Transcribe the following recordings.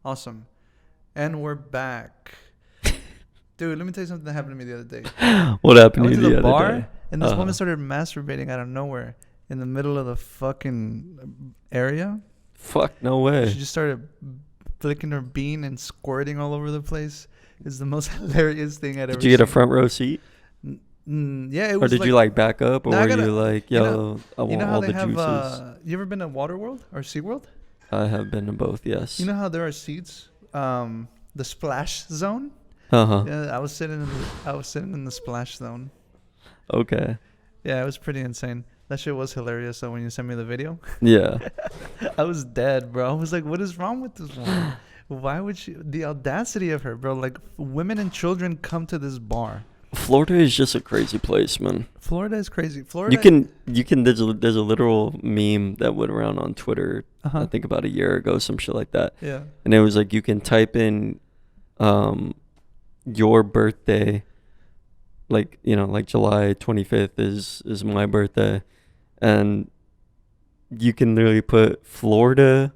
Awesome. And we're back. Dude, let me tell you something that happened to me the other day. What I happened to went you to the the other bar, day? and this woman started masturbating out of nowhere in the middle of the fucking area. Fuck, no way. She just started flicking her bean and squirting all over the place. It's the most hilarious thing I'd ever seen. Did you get a front row seat? Yeah, it Or was did like, you like back up? Or No, I were gotta- you like, you yo, know- I You want know how all they the have, juices? you ever been to Waterworld or SeaWorld? I have been to both, yes. You know how there are seats, the splash zone? Uh-huh. Yeah, I was sitting in the splash zone. Okay. Yeah, it was pretty insane. That shit was hilarious. So when you sent me the video, Yeah. I was dead, bro. I was like, what is wrong with this woman? Why would she? The audacity of her, bro. Like, women and children come to this bar. Florida is just a crazy place, man. Florida is crazy. Florida. You can there's a literal meme that went around on Twitter, I think about a year ago, some shit like that. Yeah. And it was like you can type in your birthday, like, you know, like July 25th is my birthday, and you can literally put Florida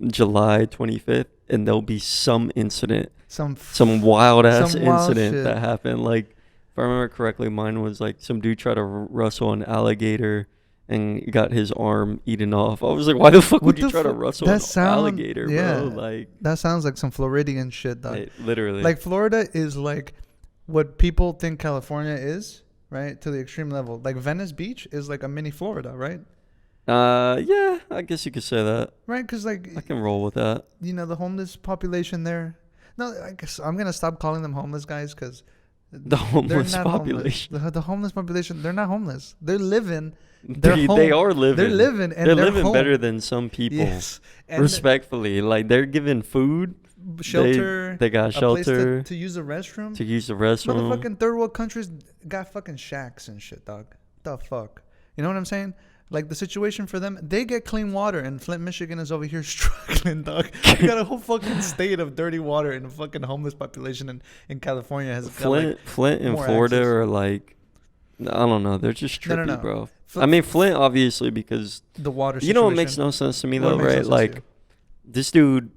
July 25th and there'll be some incident, some wild ass incident shit that happened. Like, if I remember correctly, mine was like some dude tried to rustle an alligator and got his arm eaten off. I was like, why the fuck would you try to rustle an alligator, bro? Like, that sounds like some Floridian shit, dog. Literally. Like, Florida is like what people think California is, right? To the extreme level. Like, Venice Beach is like a mini Florida, right? Yeah, I guess you could say that. Right, because like I can roll with that. You know, the homeless population there. No, I guess I'm gonna stop calling them homeless guys because the homeless population. The homeless population, they're not homeless. They're living. They are living. They're living, and they're living living better than some people. Yes, and respectfully, like they're given food, shelter. They got shelter to use the restroom. Motherfucking third world countries got fucking shacks and shit, dog. The fuck, you know what I'm saying? Like, the situation for them, they get clean water, and Flint, Michigan is over here struggling, dog. You got a whole fucking state of dirty water, and a fucking homeless population in California has Flint and Florida access. Are like, I don't know, they're just trippy, no. Bro. I mean, Flint, obviously, because the water situation. You know what makes no sense to me, though, right? Like, this dude,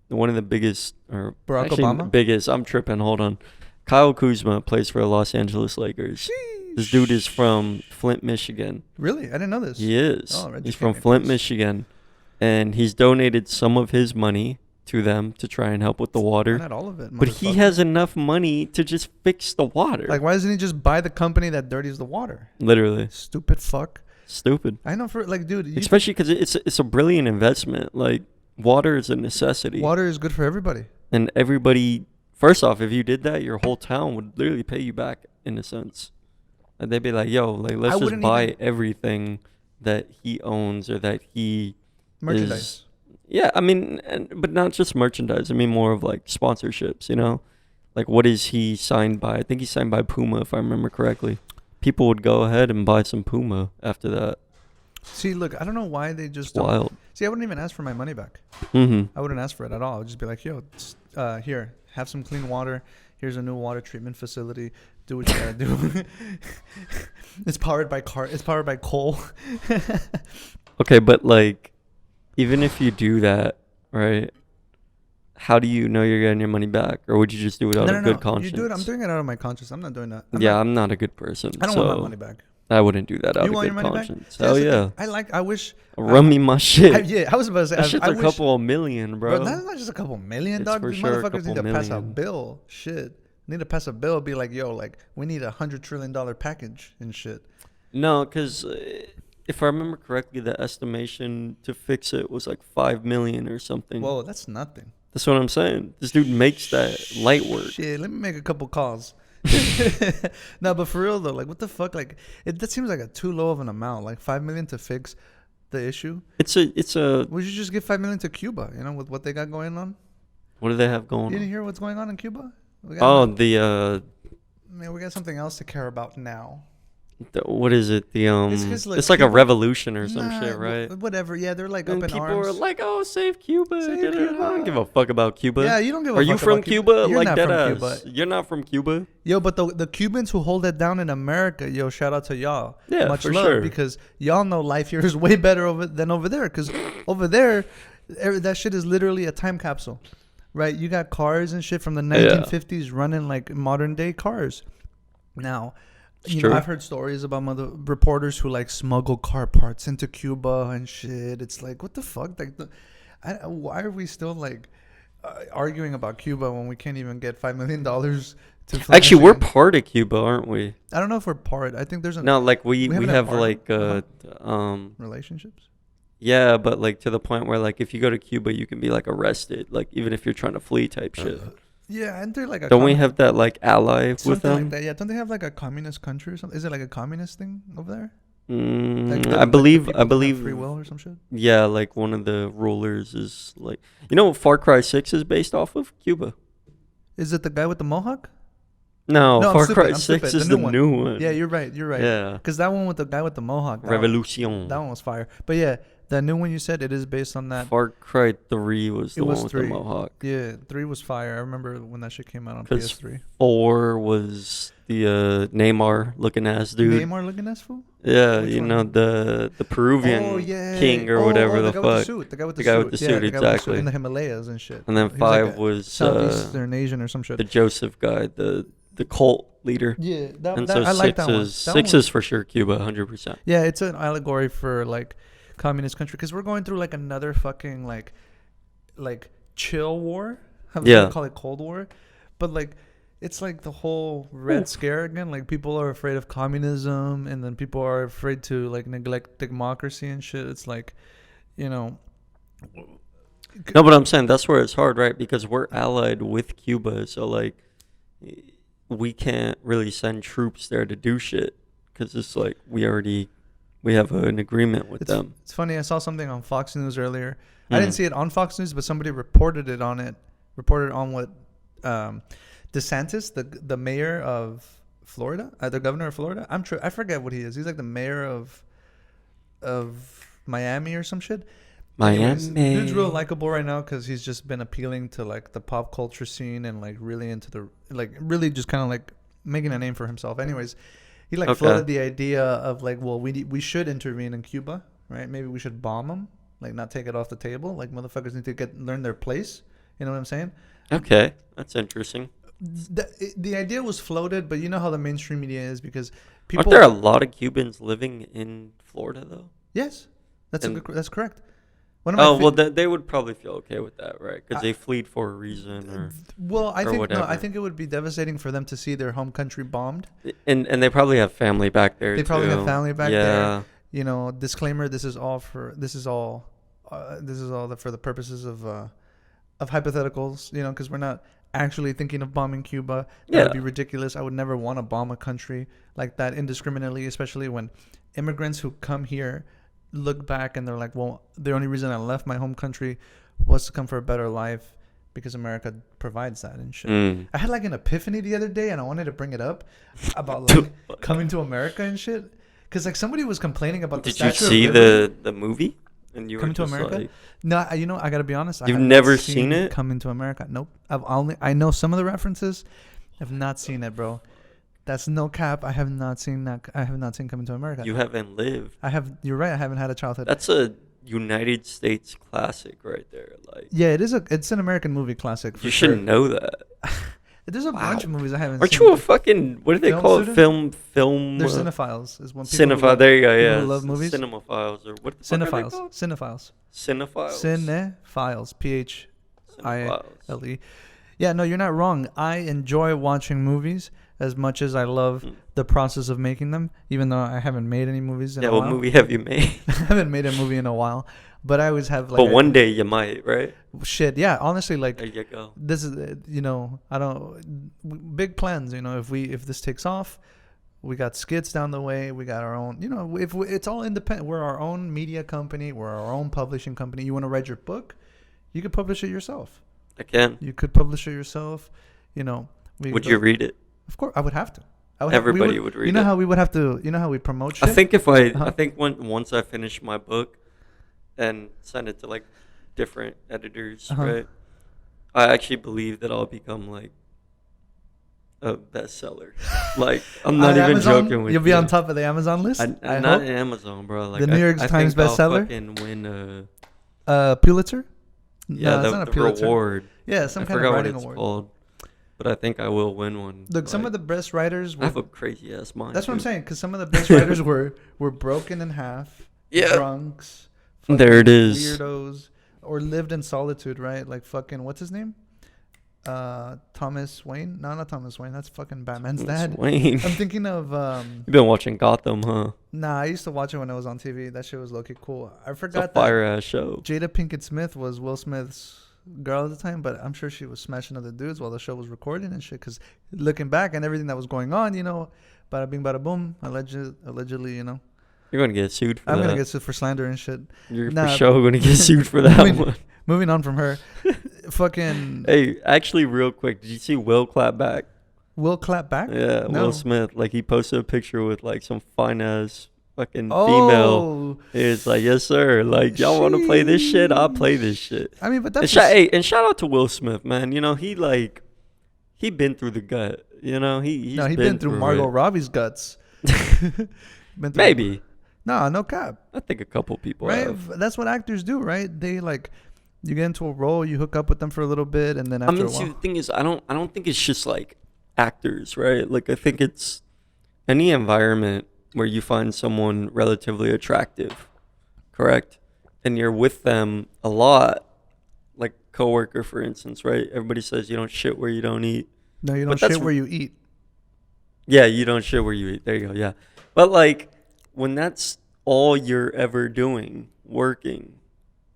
one of the biggest, or Barack Obama? Biggest, I'm tripping, hold on. Kyle Kuzma plays for the Los Angeles Lakers. This dude is from Flint, Michigan. Really? I didn't know this. He is. He's from Flint, Michigan. And he's donated some of his money to them to try and help with the water. Not all of it. But he has enough money to just fix the water. Like, why doesn't he just buy the company that dirties the water? Literally. Stupid fuck. Stupid. I know, for like, dude. Especially because it's a brilliant investment. Like, water is a necessity. Water is good for everybody. And everybody, first off, if you did that, your whole town would literally pay you back, in a sense. And they'd be like, yo, like, let's just buy everything that he owns or that he merchandise. Yeah, I mean, but not just merchandise. I mean, more of like sponsorships, you know? Like, what is he signed by? I think he's signed by Puma, if I remember correctly. People would go ahead and buy some Puma after that. See, look, I don't know why they just wild. See, I wouldn't even ask for my money back. Mm-hmm. I wouldn't ask for it at all. I would just be like, yo, here, have some clean water. Here's a new water treatment facility. Do what you gotta do. It's powered by coal. Okay, but like, even if you do that, right? How do you know you're getting your money back, or would you just do it out of good conscience? You do it. I'm doing it out of my conscience. I'm not doing that. I'm not a good person. I don't want my money back. I wouldn't do that out of good conscience. Hell yeah. I wish. Run me my shit. I was about to say. That shit's a couple of million, bro. But that's not just a couple million, it's dog. For These sure motherfuckers need to pass a bill. Shit. Need to pass a bill. Be like, yo, like, we need $100 trillion package and shit. No, because if I remember correctly, the estimation to fix it was like $5 million or something. Whoa, that's nothing. That's what I'm saying. This dude makes that light work. Shit, let me make a couple calls. No, but for real though, like, what the fuck? Like, that seems like too low of an amount. Like, $5 million to fix the issue. It's a. We should just give $5 million to Cuba. You know, with what they got going on. What do they have going on? You didn't hear what's going on in Cuba? We got something else to care about now. What is it? It's like a revolution or some shit, right? Whatever. Yeah, they're like and up in arms. People are like, "Oh, save Cuba!" Save Cuba. I don't give a fuck about Cuba. Yeah, you don't give a fuck. Are you from Cuba? You're like not that from ass. Cuba. You're not from Cuba. Yo, but the Cubans who hold it down in America, yo, shout out to y'all. Yeah, much for love sure. Because y'all know life here is way better than over there. Because over there, That shit is literally a time capsule, right? You got cars and shit from the Yeah. 1950s running like modern day cars. Now, It's you true. know, I've heard stories about mother reporters who like smuggle car parts into Cuba and shit. It's like, what the fuck? Like, why are we still like arguing about Cuba when we can't even get $5 million to Flint, Actually, we're Michigan? part of Cuba, aren't we? I don't know if we're part. I think there's a No, like we haven't had have part- like relationships. yeah, but like to the point where like if you go to Cuba, you can be like arrested, like even if you're trying to flee type shit. Yeah, and they're like a Don't we have that like ally with something like them? that? Yeah, don't they have like a communist country or something? Is it like a communist thing over there? I believe people don't have free will or some shit. yeah, like one of the rulers is like, you know, Far Cry 6 is based off of Cuba. Is it the guy with the mohawk? No, No, I'm Far stupid, Cry I'm 6 stupid. is The the new one. new one. Yeah, you're right. You're right. Yeah. Because that one with the guy with the mohawk, Revolution. that one was fire. But yeah, that new one you said, it is based on that. Far Cry 3 was the It was one with 3. the Mohawk. Yeah, 3 was fire. I remember when that shit came out on 'Cause PS3. 4 was the Neymar looking ass dude. Neymar looking ass fool? Yeah, Which you one? know the Peruvian Oh, yeah. king or whatever the guy with the fuck. suit. The guy with the, The guy suit. with the Yeah, suit, the guy with the exactly. in the Himalayas and shit. And then He was like 5 a was Southeastern Asian or some shit. the Joseph guy, the cult leader. Yeah, And so I like 6 that one. is That 6 one is for sure Cuba, 100%. Yeah, it's an allegory for like communist country because we're going through like another fucking like chill war. I was Yeah. gonna call it Cold War, but like it's like the whole Red Scare again. Like people are afraid of communism, and then people are afraid to like neglect democracy and shit. It's like, you know. No, but I'm saying that's where it's hard, right? Because we're allied with Cuba, so like we can't really send troops there to do shit because it's like we have an agreement with them. It's funny. I saw something on Fox News earlier. I Mhm. didn't see it on Fox News, but somebody reported on what DeSantis, the mayor of Florida, the governor of Florida. I forget what he is. He's like the mayor of Miami or some shit. Anyways, Miami. dude's real likable right now because he's just been appealing to like the pop culture scene and like really into the really just kind of like making a name for himself. Anyways, he like Okay. floated the idea of like, well, we should intervene in Cuba, right? Maybe we should bomb them, like not take it off the table. Like motherfuckers need to learn their place. You know what I'm saying? Okay, that's interesting. The idea was floated, but you know how the mainstream media is because people. Aren't there a lot of Cubans living in Florida though? Yes, that's And- that's correct. One of my Oh fa- well, they would probably feel okay with that, right? Because they fled for a reason, or Well, I or think whatever. I think it would be devastating for them to see their home country bombed. and they probably have family back there. They probably have too. family back yeah. there. You know, disclaimer: this is all for for the purposes of hypotheticals. You know, because we're not actually thinking of bombing Cuba. That would Yeah. be ridiculous. I would never want to bomb a country like that indiscriminately, especially when immigrants who come here look back and they're like, well, the only reason I left my home country was to come for a better life because America provides that and shit. Mm. I had like an epiphany the other day and I wanted to bring it up about like coming to America and shit. Because like somebody was complaining about the Did you Statue of see Liberty. the movie? And you Coming were to just America? like, No, I gotta be honest. I You've have not never seen it? Coming to America? Nope. I know some of the references. I've not seen it, bro. That's no cap. I have not seen that. I have not seen Coming to America. you haven't lived. I have. You're right. I haven't had a childhood. That's a United States classic right there. Like Yeah, it's an American movie classic. For you sure. should know that. There's a bunch of movies I haven't Aren't seen. you a fucking what do they Film call it? student? Film. They're cinephiles. Is one people who Cinephile. love- There you go. people Yeah. who love movies. Cinemaphiles or what? The fuck are they Cinephiles. called? Cinephiles. Cinephiles. Cinephiles. Cinephiles. PHILE. Yeah, no, you're not wrong. I enjoy watching movies as much as I love the process of making them, even though I haven't made any movies in Yeah. a What while. movie have you made? I haven't made a movie in a while, but I always have like. But one day you might, right? Shit, yeah. Honestly, like There you go. this is, I don't big plans. If this takes off, we got skits down the way. We got our own. It's all independent. We're our own media company. We're our own publishing company. You want to write your book, you could publish it yourself. I can. You could publish it yourself. Would you read it? Of course, I would have to. Everybody would read You know it. how we would have to. You know how we promote shit. I think Uh-huh. I think once I finish my book and send it to like different editors, Uh-huh. right? I actually believe that I'll become like a bestseller. Like I'm not On even Amazon, joking with you'll you. be on top of the Amazon list. I'm I not hope. Amazon, bro. Like The New York I Times think I'll bestseller? fucking win Pulitzer. Yeah, No, it's not the a Pulitzer. reward. Yeah, some I kind of forgot what writing it's award. called, but I think I will win one. Look, some Like, of the best writers I were. have a crazy ass mind That's what I'm too. saying. Because some of the best writers were broken in half, Yeah, drunks, there it fucking is. weirdos, or lived in solitude. Right? Like fucking what's his name? Thomas Wayne? No, not Thomas Wayne. That's fucking Batman's Thomas dad. Wayne. I'm thinking of You've been watching Gotham, huh? Nah, I used to watch it when it was on TV. That shit was low-key cool. I It's a forgot fire that ass show. Jada Pinkett Smith was Will Smith's girl at the time, but I'm sure she was smashing other dudes while the show was recording and shit. Because looking back and everything that was going on, bada bing, bada boom, allegedly, You're gonna get sued for I'm that. gonna get sued for slander and shit. You're Nah, for sure gonna get sued for that moving, one. moving on from her, fucking Hey, actually, real quick, did you see Will clap back? Will clap back. Yeah, No. Will Smith. Like he posted a picture with like some fine ass fucking female. Oh, It's like, yes sir. Like y'all want to play this shit? I'll play this shit. I mean, but And, that's just, and shout out to Will Smith, man. He been through the gut. He's no, he been through Margot it. Robbie's guts. Been through- Maybe. No, no cap. I think a couple people Right? have. That's what actors do, right? They like you get into a role, you hook up with them for a little bit, and then I after mean, a see, while, the thing is, I don't think it's just like actors, right? Like I think it's any environment where you find someone relatively attractive, correct? And you're with them a lot, like coworker, for instance, right? Everybody says you don't shit where you don't eat. no, you but don't that's shit where you eat. Yeah, you don't shit where you eat. There you go. Yeah. But like when that's all you're ever doing, working,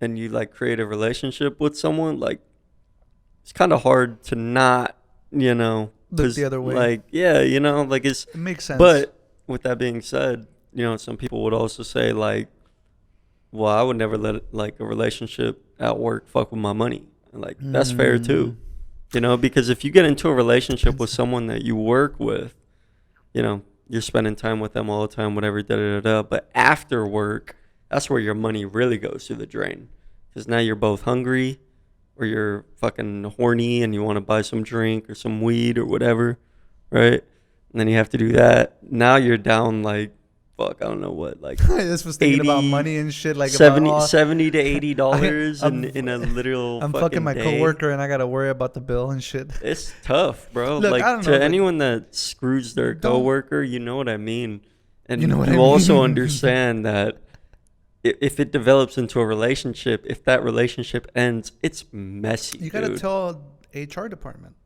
and you like create a relationship with someone, like it's kind of hard to not, Look 'cause, the other way. like, yeah, like it's, It makes sense. but with that being said, some people would also say like, well, I would never let like a relationship at work fuck with my money. And, like that's fair too. Because if you get into a relationship with someone that you work with, you're spending time with them all the time, whatever, da da da da. But after work, that's where your money really goes through the drain. Because now you're both hungry or you're fucking horny and you want to buy some drink or some weed or whatever, right? And then you have to do that. Now you're down like, fuck, I don't know what, like this was thinking about 80, money and shit, like 70, about, $70 to $80 I'm- in a literal I'm fucking fucking my day. coworker and I gotta worry about the bill and shit. It's tough, bro. Look, like I don't to know, but anyone that screws their don't- coworker, you know what I mean. And You know what I also mean. understand that if it develops into a relationship, if that relationship ends, it's messy. You gotta dude. tell HR department.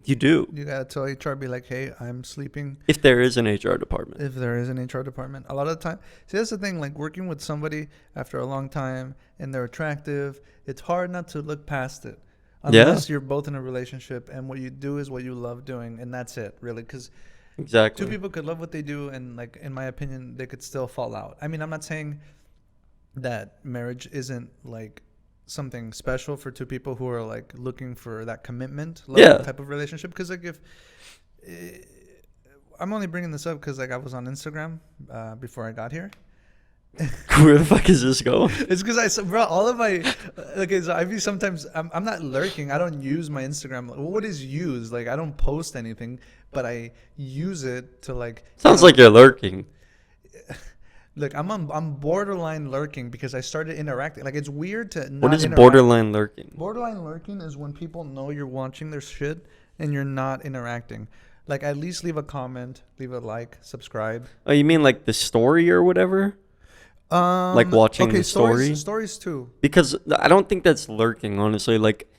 You do. You gotta tell HR, be like, hey, I'm sleeping. If there is an HR department. If there is an HR department, a lot of the time, see, that's the thing. Like working with somebody after a long time and they're attractive, it's hard not to look past it, unless you're both in a relationship and what you do is what you love doing, and that's it, really. Because Exactly. two people could love what they do, and like in my opinion, they could still fall out. I mean, I'm not saying that marriage isn't like something special for two people who are like looking for that commitment type of relationship. Because like if I'm only bringing this up because like I was on Instagram before I got here. Where the fuck is this going? It's because bro, all of my okay, so I be sometimes I'm not lurking. I don't use my Instagram. What is used? Like I don't post anything, but I use it to like. Sounds like you're lurking. Look, I'm borderline lurking because I started interacting. Like it's weird to not What is interact. borderline lurking? Borderline lurking is when people know you're watching their shit and you're not interacting. Like at least leave a comment, leave a like, subscribe. Oh, you mean like the story or whatever? Like watching the story? Stories too. Because I don't think that's lurking, honestly. Like,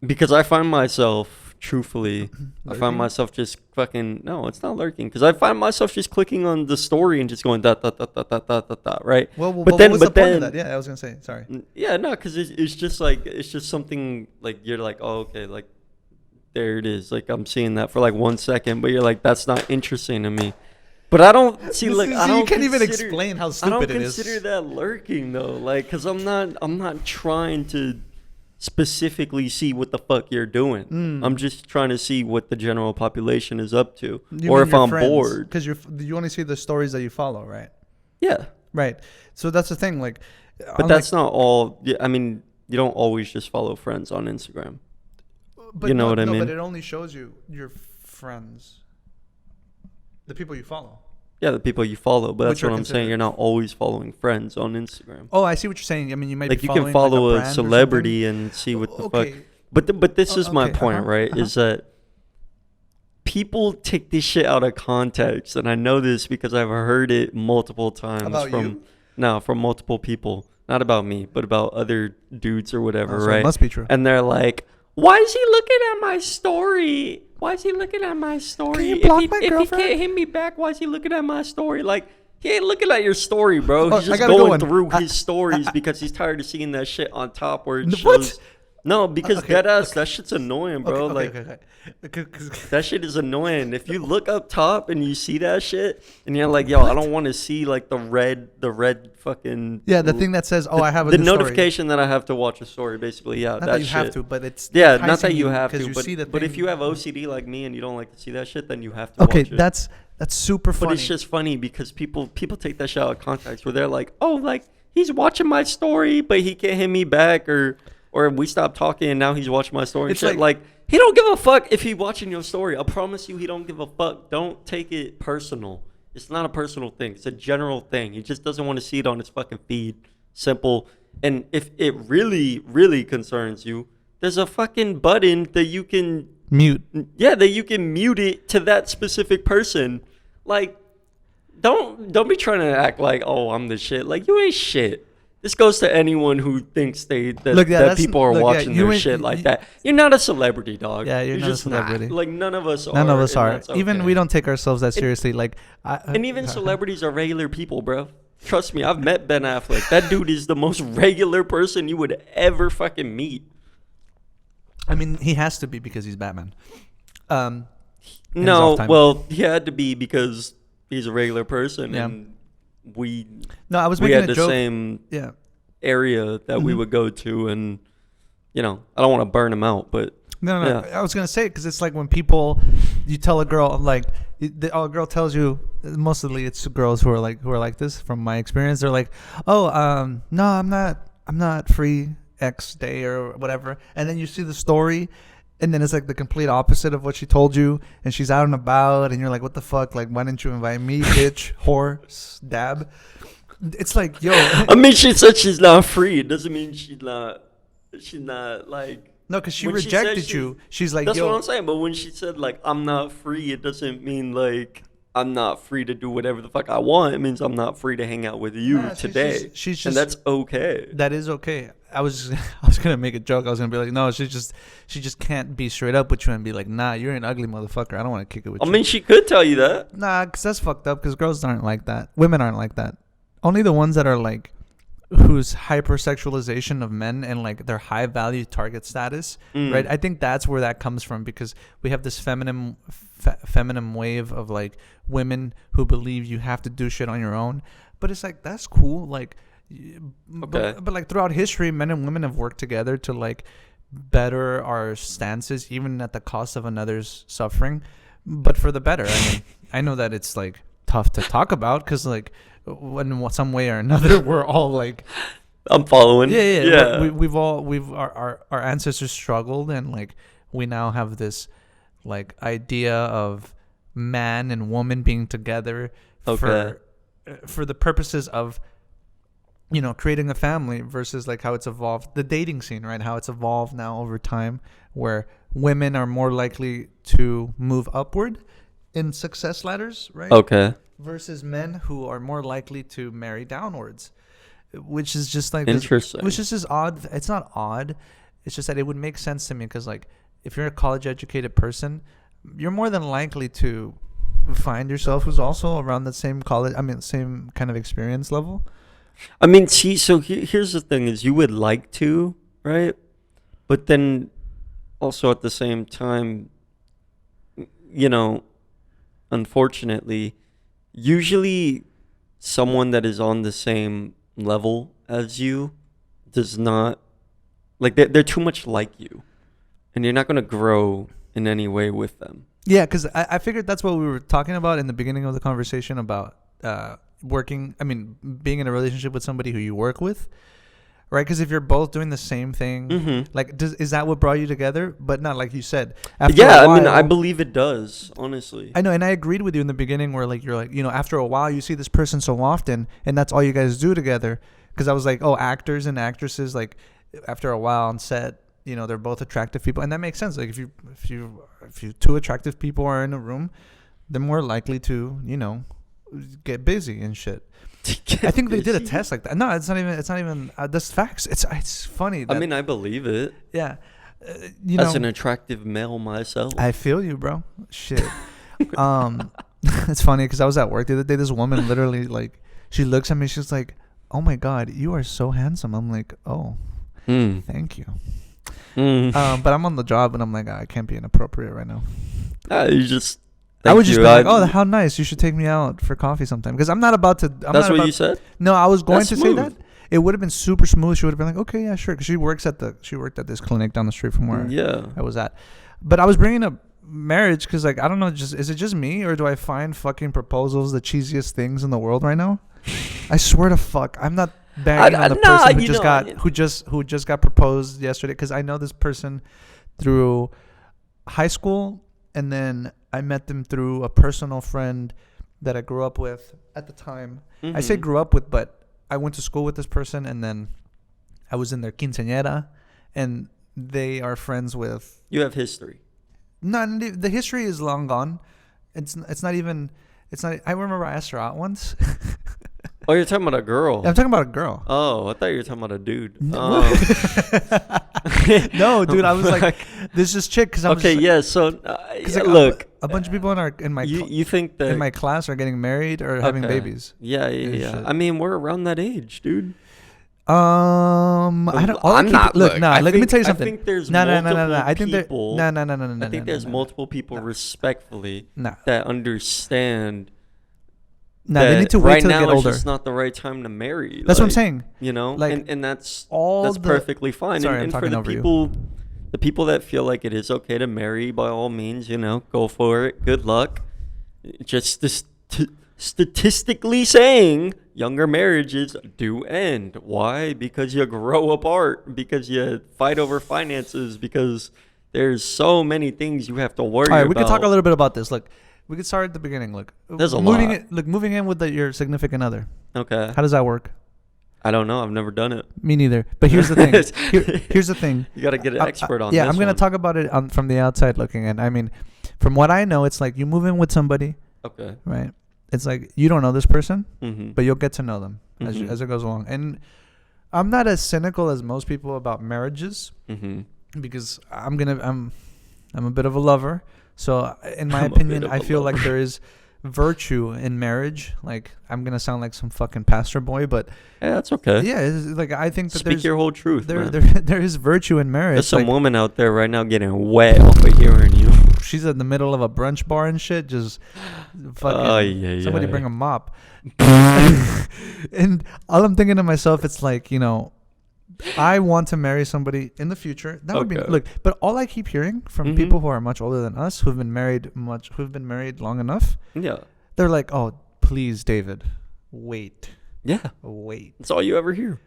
because I find myself, truthfully, I find Lurking? myself just fucking, no, it's not lurking. Because I find myself just clicking on the story and just going, da, da, da, da, da, da, da, da, right? Well, but what then, was but the point then, of that? Yeah, I was gonna say. Sorry. yeah, no, because it's just like, it's just something like, you're like, oh, okay, like, there it is. Like, I'm seeing that for like 1 second, but you're like, that's not interesting to me. But I don't see. Like, I don't. You can't even consider- explain how I stupid don't it is. consider that lurking though, like, cause I'm not trying to specifically see what the fuck you're doing. I'm just trying to see what the general population is up to, or if I'm bored. because you only see the stories that you follow, right? Yeah, Right. So that's the thing. Like, but that's not all. Yeah, I mean, you don't always just follow friends on Instagram. You know what I mean? But it only shows you your friends, the people you follow. Yeah, the people you follow. But Which that's are what I'm saying. considered- You're not always following friends on Instagram. Oh, I see what you're saying. I mean, you might Like be you following can follow like, a brand or celebrity and see what the fuck. okay. But this is my Okay, point, right? Is that people take this shit out of context, and I know this because I've heard it multiple times About from you? from multiple people. Not about me, but about other dudes or whatever, Oh, so right? it must be true. And they're like, "Why is he looking at my story? Why is he looking at my story? Can you block if my he girlfriend?" can't hit me back, why is he looking at my story?" Like, he ain't looking at your story, bro. Oh, He's I just gotta go going on. through his stories because he's tired of seeing that shit on top where it What? shows. No, because Okay, deadass, that shit's annoying, bro. Like, okay. that shit is annoying. If you look up top and you see that shit, and you're like, "Yo, I don't want to see like the red fucking Yeah, the thing that says, "Oh, I have a the new story." notication that I have to watch a story." Basically, yeah, Not that that you shit. have to, but it's Yeah, not that enticing you have 'cause to, you but, see the but if thing. you have OCD like me and you don't like to see that shit, then you have to Okay, watch it. that's super funny. But it's just funny because people take that shit out of context where they're like, "Oh, like he's watching my story, but he can't hit me back," or we stopped talking and now he's watching my story. And It's shit. like- Like he don't give a fuck if he watching your story. I promise you, he don't give a fuck. Don't take it personal. It's not a personal thing. It's a general thing. He just doesn't want to see it on his fucking feed. Simple. And if it really, really concerns you, there's a fucking button that you can mute. yeah, that you can mute it to that specific person. Like, don't be trying to act like, "Oh, I'm the shit." Like, you ain't shit. This goes to anyone who thinks that that's- people are watching you their ain't- shit like that. You're not a celebrity, dog. Yeah, you're not a just celebrity. Like, none of us are. None of us and are. that's Even okay. we don't take ourselves that seriously. Like, And even celebrities are regular people, bro. Trust me, I've met Ben Affleck. That dude is the most regular person you would ever fucking meet. I mean, he has to be because he's Batman. In his No, off time. well, he had to be because he's a regular person, Yeah. and we No, I was we making had a the joke. same Yeah. area that we would go to, and I don't want to burn him out, but No. Yeah. I was gonna say because it's like when you tell a girl like a girl tells you, mostly it's girls who are like this from my experience. They're like, "Oh, no, I'm not free X day or whatever," and then you see the story. And then it's like the complete opposite of what she told you, and she's out and about, and you're like, "What the fuck? Like, why didn't you invite me, bitch, whore, dab?" It's like, yo, I mean, she said she's not free. It doesn't mean she's not like. no, because she when she said rejected she- you. She's like, That's yo, what I'm saying. But when she said like I'm not free, it doesn't mean like I'm not free to do whatever the fuck I want. It means I'm not free to hang out with you Nah, she's today. just- and that's okay. that is okay. I was gonna make a joke. I was gonna be like, no, she just can't be straight up with you and be like, nah, you're an ugly motherfucker. I don't want to kick it with I you. mean, she could tell you that. Nah, because that's fucked up. Because girls aren't like that. Women aren't like that. Only the ones that are like, whose hypersexualization of men and like their high value target status, right? I think that's where that comes from because we have this feminine wave of like women who believe you have to do shit on your own. But it's like that's cool. Like, Okay. but like throughout history, men and women have worked together to like better our stances, even at the cost of another's suffering, but for the better. I mean, I know that it's like tough to talk about because like in some way or another, we're all like, I'm following. yeah. Our ancestors struggled, and like we now have this like idea of man and woman being together for the purposes of creating a family versus like how it's evolved, the dating scene, right? How it's evolved now over time, where women are more likely to move upward in success ladders, right? Okay. Versus men who are more likely to marry downwards, which is just like Interesting. which is just odd. It's not odd. It's just that it would make sense to me because like if you're a college educated person, you're more than likely to find yourself who's also around the same same kind of experience level. I mean, see, so here's the thing: is you would like to, right? But then, also at the same time, unfortunately, usually someone that is on the same level as you does not like they're too much like you, and you're not gonna grow in any way with them. Yeah, because I figured that's what we were talking about in the beginning of the conversation about being in a relationship with somebody who you work with, right? Because if you're both doing the same thing, Mm-hmm. like, is that what brought you together? But not like you said. After Yeah, a I mean, while- I believe it does, honestly. I know, and I agreed with you in the beginning, where like you're like, after a while you see this person so often, and that's all you guys do together. Because I was like, oh, actors and actresses, like after a while on set, they're both attractive people, and that makes sense. Like if two attractive people are in a room, they're more likely to get busy and shit. I think they did a test like that. No, it's not even. That's facts. It's funny. I mean, I believe it. Yeah. As an attractive male myself. I feel you, bro. Shit. It's funny because I was at work the other day. This woman literally, like, she looks at me. She's like, "Oh my God, you are so handsome." I'm like, "Oh, thank you." But I'm on the job and I'm like, I can't be inappropriate right now. You just. I would just be like, "Oh, how nice! You should take me out for coffee sometime." Because I'm not about to. That's what you said? No, I was going That's to smooth. say that. It would have been super smooth. She would have been like, "Okay, yeah, sure." Because she worked at this clinic down the street from where I was at. But I was bringing up marriage because, like, I don't know, is it just me or do I find fucking proposals the cheesiest things in the world right now? I swear to fuck, I'm not banging on the person who just got proposed yesterday, because I know this person through high school, and then I met them through a personal friend that I grew up with at the time. I say grew up with, but I went to school with this person, and then I was in their quinceañera, and they are friends with. You have history. No, the history is long gone. It's not even. It's not. I remember I asked her out once. Oh, you're talking about a girl. I'm talking about a girl. Oh, I thought you were talking about a dude. No, dude, I was like, this is chick. Cause okay, yeah. So, look, a bunch of people you think that in my class are getting married or having babies. Yeah. I mean, we're around that age, dude. I don't. I'm not. Look, let me tell you something. I think there's no. I think people. No. I think there's multiple people respectfully No. that understand. No, they need to wait till they get older. Right now, it's just not the right time to marry. That's what I'm saying. Like, and that's all perfectly fine. Sorry, and I'm for talking the over the people that feel like it is okay to marry, by all means, go for it. Good luck. Just statistically saying, younger marriages do end. Why? Because you grow apart. Because you fight over finances. Because there's so many things you have to worry about. All right, we can talk a little bit about this. Look. We could start at the beginning. Look, there's a lot. Moving in with your significant other. Okay. How does that work? I don't know. I've never done it. Me neither. But here's the thing. Here's the thing. You got to get an expert on this. Yeah, I'm going to talk about it from the outside looking in. I mean, from what I know, it's like you move in with somebody. Okay. Right? It's like you don't know this person, but you'll get to know them as it goes along. And I'm not as cynical as most people about marriages because I'm a bit of a lover. So, in my opinion, I feel like there is virtue in marriage. Like, I'm going to sound like some fucking pastor boy, but... Yeah, that's okay. Yeah, like, I think that Speak your whole truth, man. There is virtue in marriage. There's some woman out there right now getting wet off of hearing you. She's in the middle of a brunch bar and shit, just fucking... somebody bring a mop. And all I'm thinking to myself, it's like, I want to marry somebody in the future. That would be but all I keep hearing from people who are much older than us, who've been married long enough. Yeah. They're like, "Oh, please, David, wait." Yeah. Wait. That's all you ever hear.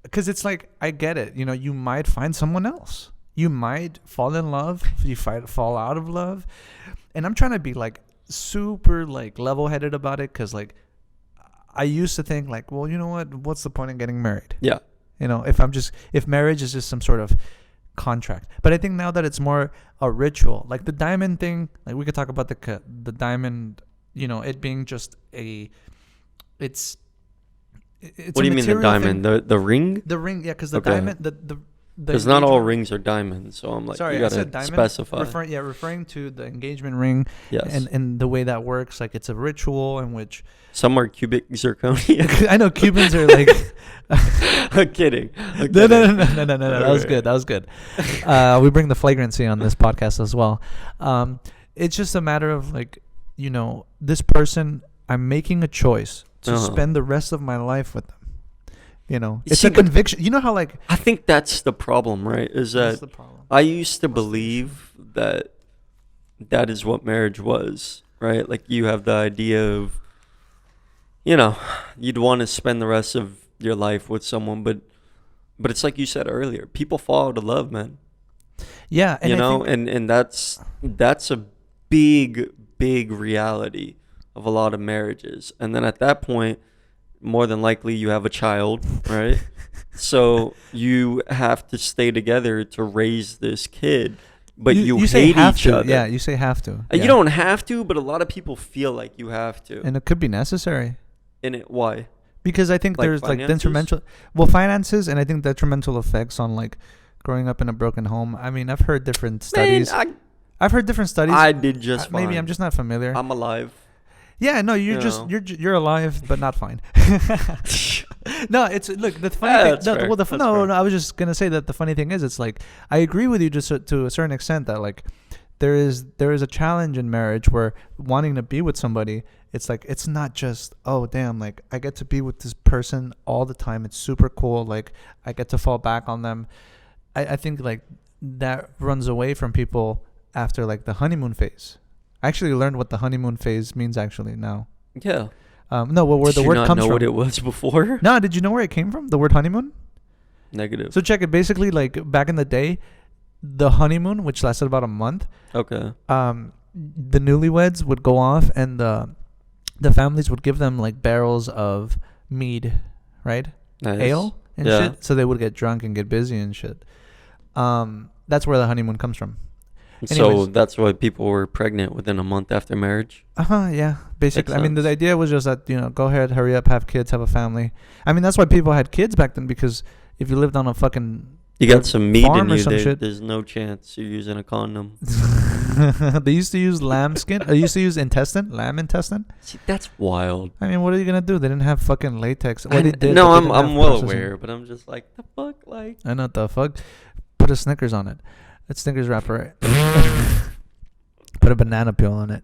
Because it's like, I get it. You might find someone else. You might fall in love. You fall out of love. And I'm trying to be like super like level-headed about it, because like I used to think like, well, you know what? What's the point in getting married? Yeah. If marriage is just some sort of contract. But I think now that it's more a ritual, like the diamond thing, like we could talk about the diamond, it being just it's what do you mean the diamond? The ring? The ring, yeah, because the diamond, because not all rings are diamonds, so I'm like, sorry, you gotta specify. Referring to the engagement ring, yes, and the way that works, like it's a ritual in which some are cubic zirconia. I know Cubans are like. I'm kidding. No. That was good. We bring the flagrancy on this podcast as well. It's just a matter of like, this person, I'm making a choice to spend the rest of my life with them. It's a conviction. You know how like I think that's the problem, right? Is that the problem. I used to believe that is what marriage was, right? Like you have the idea of, you'd want to spend the rest of your life with someone, but But it's like you said earlier, people fall out of love, man. Yeah, and You I know, think, and that's a big reality of a lot of marriages. And then at that point, more than likely you have a child, right? So you have to stay together to raise this kid, but you say hate have each to. other. Yeah, you say have to. You Yeah. don't have to, but a lot of people feel like you have to. And it could be necessary. And it why? Because I think Like there's like finances? detrimental, well, finances, and I think detrimental effects on like growing up in a broken home. I mean, I've heard different studies. Man, I've heard different studies. I did just fine. Maybe I'm just not familiar. I'm alive. Yeah, no, you're You just know. you're alive, but not fine. No, it's look the funny Yeah, thing. that's No, fair. well, That's no, fair. no, I was just gonna say that the funny thing is, it's like I agree with you just to a certain extent that like there is a challenge in marriage where wanting to be with somebody, it's like it's not just, oh damn, like I get to be with this person all the time. It's super cool. Like I get to fall back on them. I think like that runs away from people after like the honeymoon phase. I actually learned what the honeymoon phase means actually now. Yeah. No, well, where Did the you word not comes know from. what it was before? No, did you know where it came from? The word honeymoon? Negative. So check it. Basically, like back in the day, the honeymoon, which lasted about a month, Okay. the newlyweds would go off and the families would give them like barrels of mead, right? Nice. Ale and Yeah. shit. So they would get drunk and get busy and shit. That's where the honeymoon comes from. So Anyways. that's why people were pregnant within a month after marriage. Yeah, basically. I mean, the sense. idea was just that, go ahead, hurry up, have kids, have a family. I mean, that's why people had kids back then, because if you lived on a fucking You got some meat farm in or you. some shit. There's no chance you're using a condom. They used to use lamb skin. They used to use lamb intestine. See, that's wild. I mean, what are you gonna do? They didn't have fucking latex. Well, they did, No, but they didn't I'm have well processing. aware, but I'm just like, the fuck, like. I know what the fuck. Put a Snickers on it. That Snickers wrapper. Put a banana peel on it.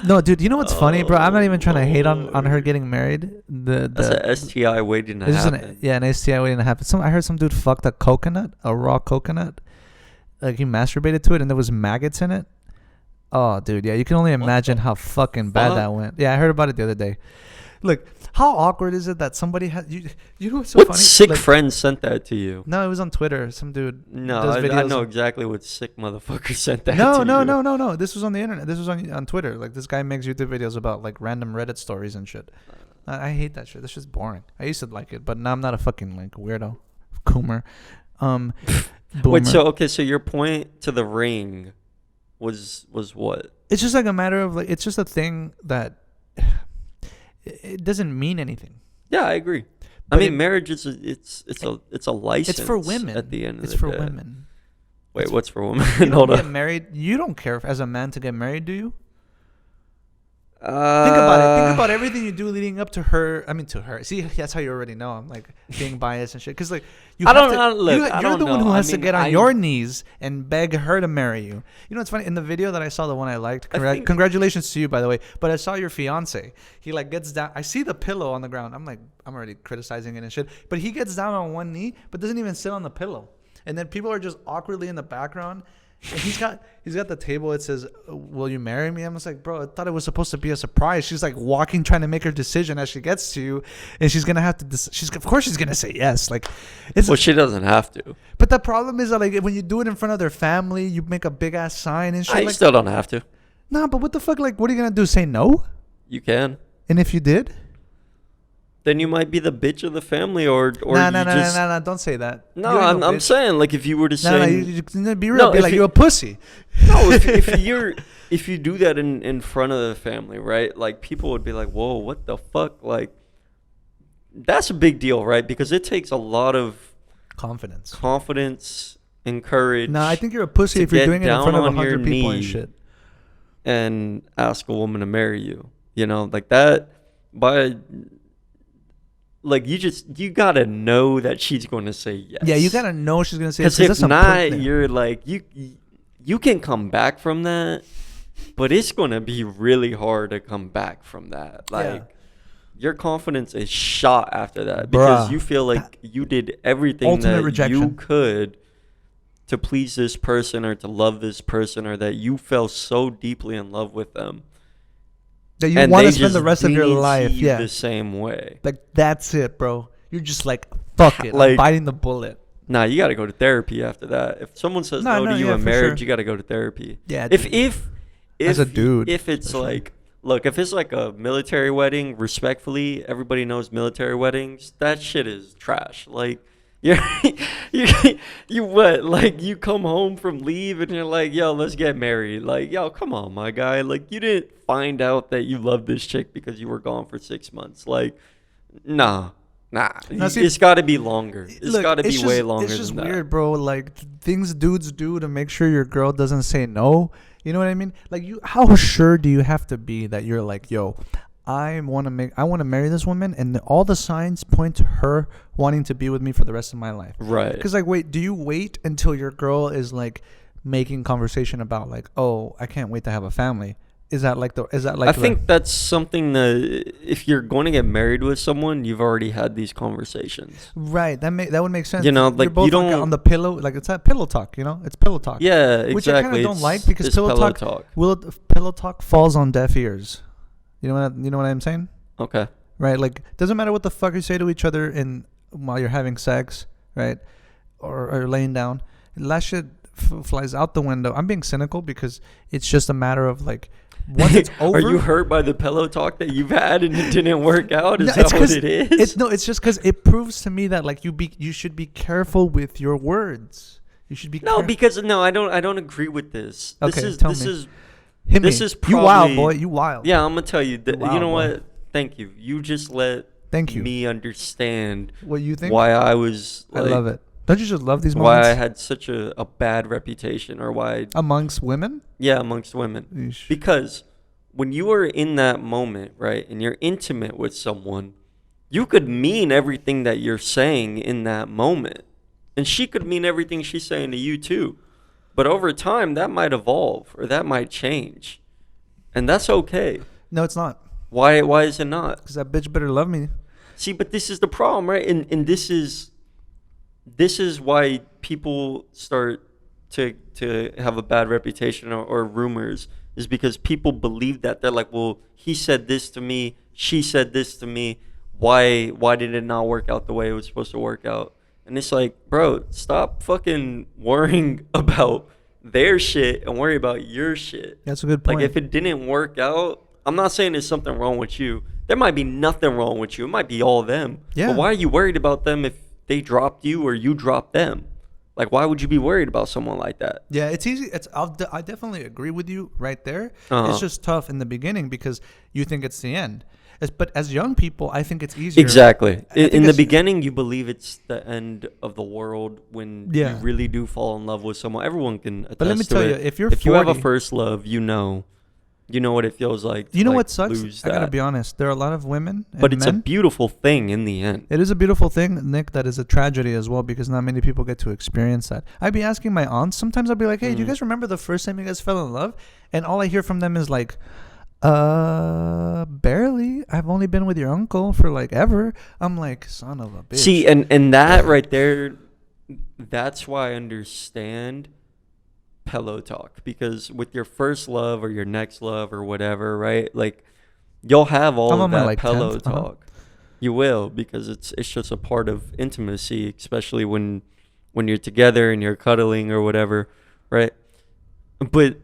No, dude. You know what's funny, bro? I'm not even trying to hate on her getting married. That's an STI waiting to This is happen. an STI waiting to happen. I heard some dude fucked a coconut, a raw coconut. Like he masturbated to it, and there was maggots in it. Oh, dude, yeah, you can only imagine how fucking bad that went. Yeah, I heard about it the other day. Look, how awkward is it that somebody has you? You know what's so What funny? sick Like, friend sent that to you? No, it was on Twitter. Some dude. No, does I videos know of- exactly what sick motherfucker sent that No, to no, you. no. This was on the internet. This was on Twitter. Like this guy makes YouTube videos about like random Reddit stories and shit. I hate that shit. This shit's boring. I used to like it, but now I'm not a fucking like weirdo, coomer. Boomer. Wait, so your point to the ring was what? It's just like a matter of like it's just a thing that it doesn't mean anything. Yeah, I agree. But I mean, marriage is it's a license. It's for women. At the end of it's the for day. women. Wait, what's for women? You don't Hold get on. married. You don't care as a man to get married, do you? Think about it. Think about everything you do leading up to her. I mean, to her. See, that's how you already know I'm like being biased and shit. Because like you, I have don't to, know. Look, you're I don't the one know. who I has to mean, get on I- your knees and beg her to marry you. You know what's funny? In the video that I saw, the one I liked. I think- Congratulations to you, by the way. But I saw your fiance. He like gets down. I see the pillow on the ground. I'm like, I'm already criticizing it and shit. But he gets down on one knee, but doesn't even sit on the pillow. And then people are just awkwardly in the background. And he's got the table. It says, "Will you marry me?" I'm just like, bro, I thought it was supposed to be a surprise. She's like walking, trying to make her decision as she gets to you, and she's gonna have to. Of course, she's gonna say yes. Like, it's. Well, she doesn't have to. But the problem is that like when you do it in front of their family, you make a big ass sign and shit. I Like, still don't have to. nah, but what the fuck? Like, what are you gonna do? Say no? You can. And if you did, Then you might be the bitch of the family, or nah, don't say that. No, You ain't I'm bitch. saying like if you were to say No, you be real. No, be if like you- you a pussy. no, if you do that in front of the family, right? Like people would be like, "Whoa, what the fuck?" Like that's a big deal, right? Because it takes a lot of Confidence. confidence and courage. No, I think you're a pussy to if you're get doing it in down front of on your 100 people and knee shit. and ask a woman to marry you. You know, like that. By like you gotta know that she's going to say yes. Yeah, you gotta know she's gonna say yes. Because if that's not, important. you're like you can come back from that, but it's gonna be really hard to come back from that. Like your confidence is shot after that because Bruh, you feel like you did everything ultimate that you rejection. could to please this person or to love this person, or that you fell so deeply in love with them. that you And want they to spend the just rest of your didn't life. see you Yeah, the same way. like that's it, bro. You're just like, fuck it, I'm Like, biting the bullet. nah, you gotta go to therapy after that. If someone says no to you yeah, in for marriage, sure. you gotta go to therapy. Yeah, If dude. if As a dude, if it's for sure. like, look, if it's like a military wedding, respectfully, everybody knows military weddings. That shit is trash. Like, you're you you what? Like, you come home from leave and you're like, yo, let's get married. Like, yo, come on, my guy. Like, you didn't find out that you love this chick because you were gone for 6 months. Like, nah. Nah, Now, see, it's got to be longer. It's look, got to be it's way just, longer it's just than that. weird, bro. Like things dudes do to make sure your girl doesn't say no. You know what I mean? Like how sure do you have to be that you're like, yo, I want to marry this woman, and all the signs point to her wanting to be with me for the rest of my life. Right. Because like, wait, do you wait until your girl is like making conversation about like, oh, I can't wait to have a family? Is that like I think that's something that if you're going to get married with someone, you've already had these conversations. right? That would make sense. You know, You're like, both you like don't. on the pillow, like it's that pillow talk. You know, it's pillow talk. Yeah, exactly. Which I kind of don't like because it's pillow talk. Pillow talk falls on deaf ears. You know what I'm saying? Okay. Right? Like, doesn't matter what the fuck you say to each other while you're having sex, right? Or laying down. That shit flies out the window. I'm being cynical because it's just a matter of like, once it's over. Are you hurt by the pillow talk that you've had and it didn't work out? Is No, that what it is? It's just because it proves to me that like you should be careful with your words. You should be I don't agree with this. Okay, This tell me. is Hit this me. is You wild probably- boy. You wild. Yeah, I'm gonna tell you. You wild, You know boy. what? Thank you. You just let Thank you. me understand What you think? why I was. I Like, love it. Don't you just love these why moments I had such a bad reputation, or why? amongst women? Amongst women. Yeesh. Because when you are in that moment, right, and you're intimate with someone, you could mean everything that you're saying in that moment. And she could mean everything she's saying to you too. But over time, that might evolve or that might change. And that's okay. No, it's not. Why is it not? Because that bitch better love me. See, but this is the problem, right? And this is why people start to have a bad reputation or rumors, is because people believe that. They're like, well, he said this to me, she said this to me. Why did it not work out the way it was supposed to work out? And it's like, bro, stop fucking worrying about their shit and worry about your shit. That's a good point. Like, if it didn't work out, I'm not saying there's something wrong with you. There might be nothing wrong with you. It might be all them. Yeah. But why are you worried about them if they dropped you or you dropped them? Like, why would you be worried about someone like that? Yeah, it's easy. I definitely agree with you right there. Uh-huh. It's just tough in the beginning because you think it's the end. But as young people, I think it's easier. Exactly. I think In the it's- beginning, you believe it's the end of the world when Yeah. you really do fall in love with someone. Everyone can attest But let me to tell you, it. if you're you have a 40 first love, you know what it feels like. You know to, what sucks? lose I gotta that. be honest. There are a lot of women and But it's a men. beautiful thing in the end. It is a beautiful thing, Nick. That is a tragedy as well because not many people get to experience that. I'd be asking my aunts sometimes. I'd be like, "Hey, do you guys remember the first time you guys fell in love?" And all I hear from them is like, barely. I've only been with your uncle for like ever." I'm like, son of a bitch. See, and that right there, that's why I understand pillow talk, because with your first love or your next love or whatever, right? Like, you'll have all I'm of on my, that like, pillow 10th, uh-huh. talk. You will, because it's just a part of intimacy, especially when you're together and you're cuddling or whatever, right? But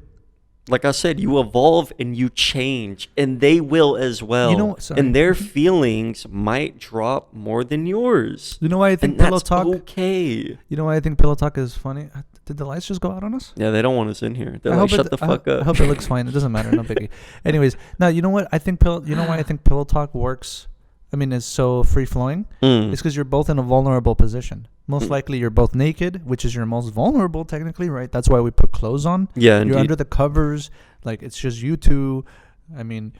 like I said, you evolve and you change, and they will as well. You know what- sorry. And their feelings might drop more than yours. You know why I think And pillow that's talk? okay. You know why I think pillow talk is funny? Did the lights just go out on us? Yeah, they don't want us in here. They're I like, hope shut the fuck up. I hope it looks fine. It doesn't matter. No biggie. Anyways, now you know what I think. You know why I think pillow talk works. I mean, is so free flowing. Mm. It's because you're both in a vulnerable position. Most likely, you're both naked, which is your most vulnerable, technically, right? That's why we put clothes on. Yeah, You're indeed. under the covers. Like, it's just you two. I mean,